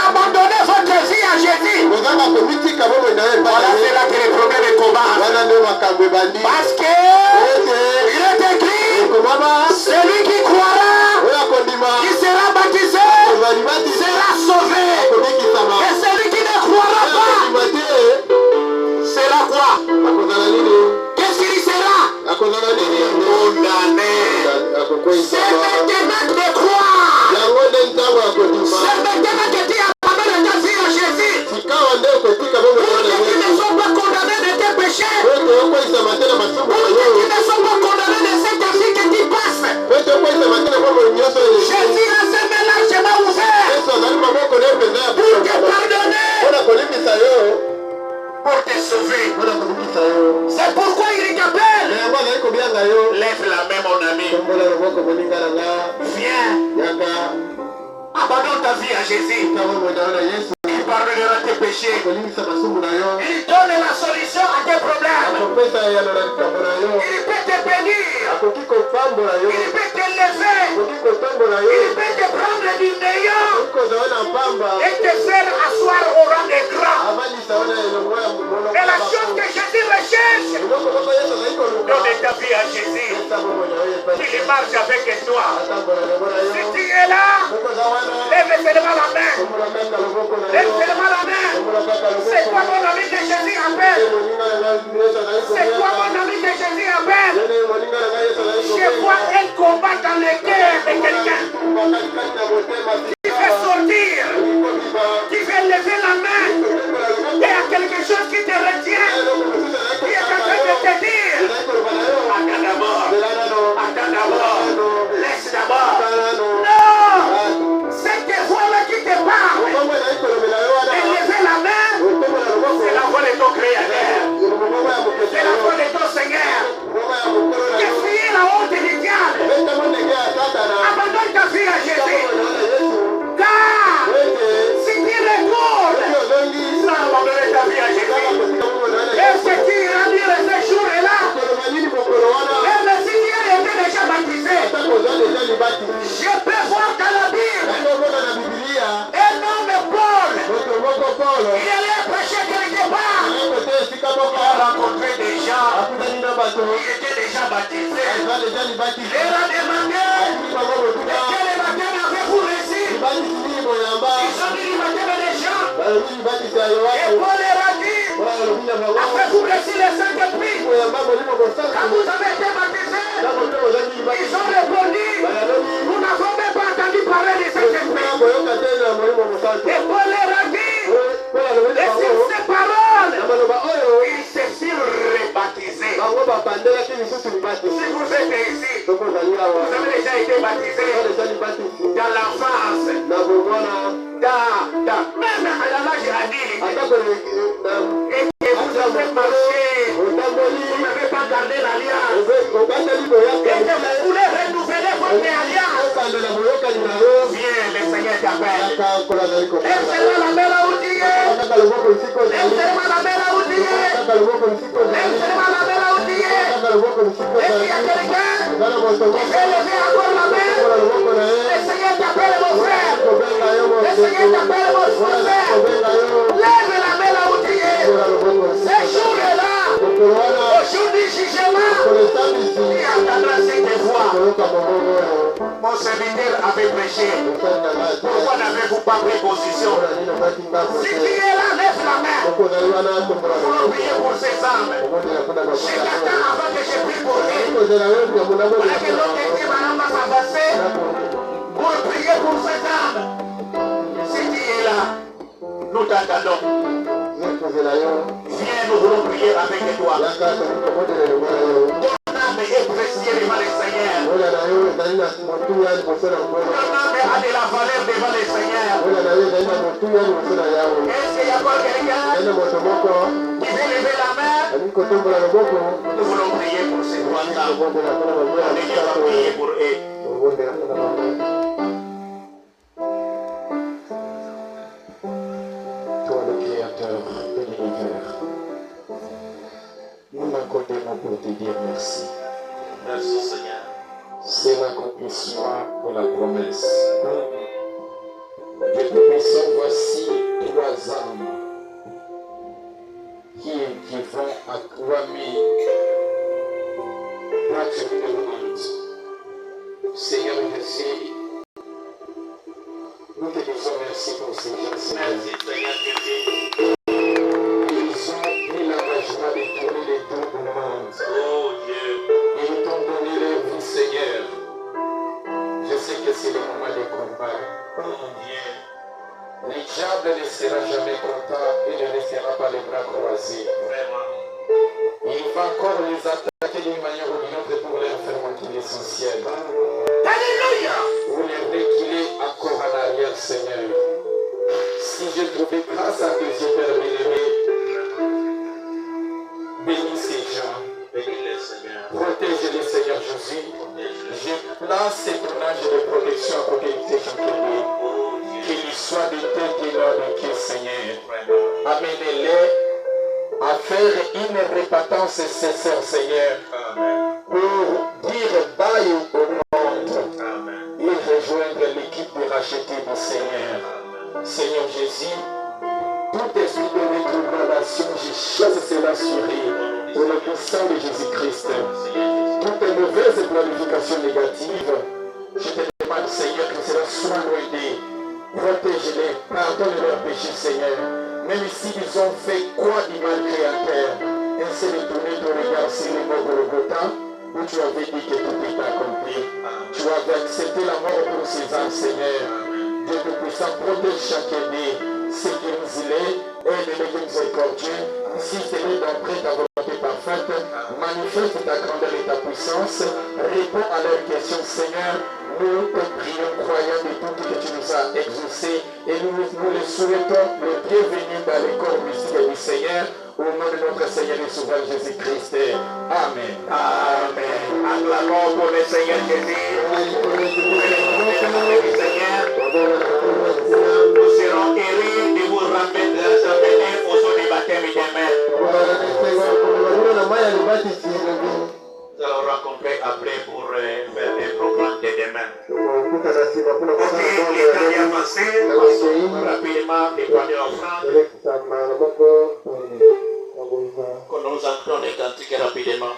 abandonner votre vie à Jésus, voilà, c'est là que le problème commence. Parce que il est écrit, celui qui croira, qui sera baptisé, sera sauvé. Et celui qui ne croira pas, sera quoi? Qu'est-ce qu'il sera? Condamné. C'est maintenant de croire. C'est maintenant que tu abandonnes ta vie à Jésus. Pour que tu ne sois pas condamné de tes péchés. Pour que tu ne sois pas condamné de cette vie que tu passes. Jésus a ce mélange ouvert. Pour te pardonner. Pour te sauver. C'est pourquoi il t'appelle. Lève la main, mon ami. Viens. Abandonne ta vie à Jésus. Il pardonnera tes péchés. Il donne la solution à tes problèmes. Il peut te bénir. Il peut te lever. Il peut te prendre du néant et te faire asseoir au rang des grands. Et la chose que Jésus recherche, donne ta vie à Jésus. Il marche avec toi. Si tu es là, lève seulement la main. Lève seulement la main. C'est toi mon ami que Jésus appelle. C'est toi mon ami que Jésus appelle. Je vois un combat dans le cœur de quelqu'un. Tu veux sortir. Tu veux lever la main. Il y a quelque chose qui te retient. Qui est en train de te dire. Attends d'abord. Attends d'abord. Laisse d'abord. Non. Cette voix-là qui te parle. Et lever la main. C'est la voix de ton Créateur. C'est la voix de ton Seigneur. Qui fuit la honte du diable. Abandonne ta vie à Jésus. Car si tu retournes sans abandonner ta vie à Jésus, et ce qui ira dire ce jour-là, même si tu as été déjà baptisé, je peux voir dans la Bible un homme Paul. Il allait prêcher quelque part. Il a rencontré des gens. Il était déjà baptisé. Il a demandé quel baptême avez-vous reçu? Ils ont dit le baptême des gens. Et Paul leur a dit, avez-vous reçu le Saint-Esprit? Quand vous avez été baptisé, ils ont répondu, nous n'avons même pas entendu parler du Saint-Esprit. Et Paul leur a dit, et sur ces paroles, ils se furent rebaptisés. Si vous êtes ici, vous avez déjà été baptisé dans l'enfance, même à l'âge adulte, et que vous avez marché, vous n'avez pas gardé l'alliance, et que vous voulez renouveler votre alliance, viens, le Seigneur t'appelle. Lève-toi la main là où tu es. Lève-toi la main là où tu es. Lève-toi la main là où tu es. Est-ce qu'il y a quelqu'un qui veut lever encore la main? Le Seigneur t'appelle mon frère. Le Seigneur t'appelle mon frère. Lève la main là où tu es. Ce jour-là, au jour du jugement, il entendra cette voix. Mon serviteur avait prêché. Pourquoi n'avez-vous pas pris position? Si tu es là, lève la main. Pour prier pour ces âmes. Je t'attends avant que je prie pour lui. Voilà que l'autre équipe va s'avancer pour prier pour ces âmes. Si tu es là, nous t'attendons. Viens, nous voulons prier avec toi. Ton âme est précieuse devant le Seigneur. a de la valeur devant le Seigneur. Est-ce qu'il y a encore quelqu'un qui veut lever la main? Nous voulons prier pour ces trois-là. On va prier pour eux. Toi le Créateur de l'univers, nous l'accordons pour te dire merci. Merci Seigneur. C'est l'accomplissement de la promesse. Que nous puissions, voici trois âmes qui vont acclamer notre demande. Seigneur Jésus, nous te disons merci pour ces gens. Merci Seigneur Jésus. Ils ont pris l'engagement de tourner les dos du monde. Oh Dieu. Ils t'ont donné leur vie, Seigneur. Je sais que c'est le moment de combat. Oh Dieu. Le diable ne sera jamais content et ne restera pas les bras croisés. Vraiment. Il va encore les attaquer d'une manière ou d'une autre pour leur faire manquer l'essentiel. Alléluia. Vous les reculer encore en arrière, Seigneur. Si j'ai trouvé grâce à tes yeux, Père bien-aimé, bénis ces gens. Bénis le Seigneur. Protège-les, Seigneur Jésus. Je place ces tournages de protection à côté de tes gens qu'ils soient de tête et non de pied, Seigneur. Amenez-les à faire une répentance sincère, Seigneur, pour dire bye au monde et rejoindre l'équipe de racheter du Seigneur. Seigneur Jésus, tout esprit de rétrogradation, je chasse cela sur eux au nom puissant de Jésus-Christ. Toute mauvaise planification négative, je te demande, Seigneur, que cela soit loin d'eux. Protège-les, pardonne leurs péchés, Seigneur. Même s'ils ont fait quoi du mal créateur, essaie de tourner ton regard sur les morts de Golgotha, où tu avais dit que tout est accompli. Tu avais accepté la mort pour ces âmes, Seigneur. Dieu Tout-Puissant, protège chacun d'eux, ce qui nous il est, aide-les miséricordieux, si c'est lui d'entrer ta volonté parfaite, manifeste ta grandeur et ta puissance, réponds à leurs questions, Seigneur. Nous te prions, croyant de tout que tu nous as exaucé, et nous les souhaitons le bienvenu dans les corps mystique du Seigneur, au nom de notre Seigneur et Sauveur Jésus-Christ. Amen. Amen. Acclamons pour le Seigneur Jésus. Nous serons heureux de vous ramener au jour du baptême demain. Nous allons rencontrer après pour faire un programme de demain. Ok, les temps est avancé. Rapidement, dépendez l'offrande. Que nous entrons les cantiques rapidement.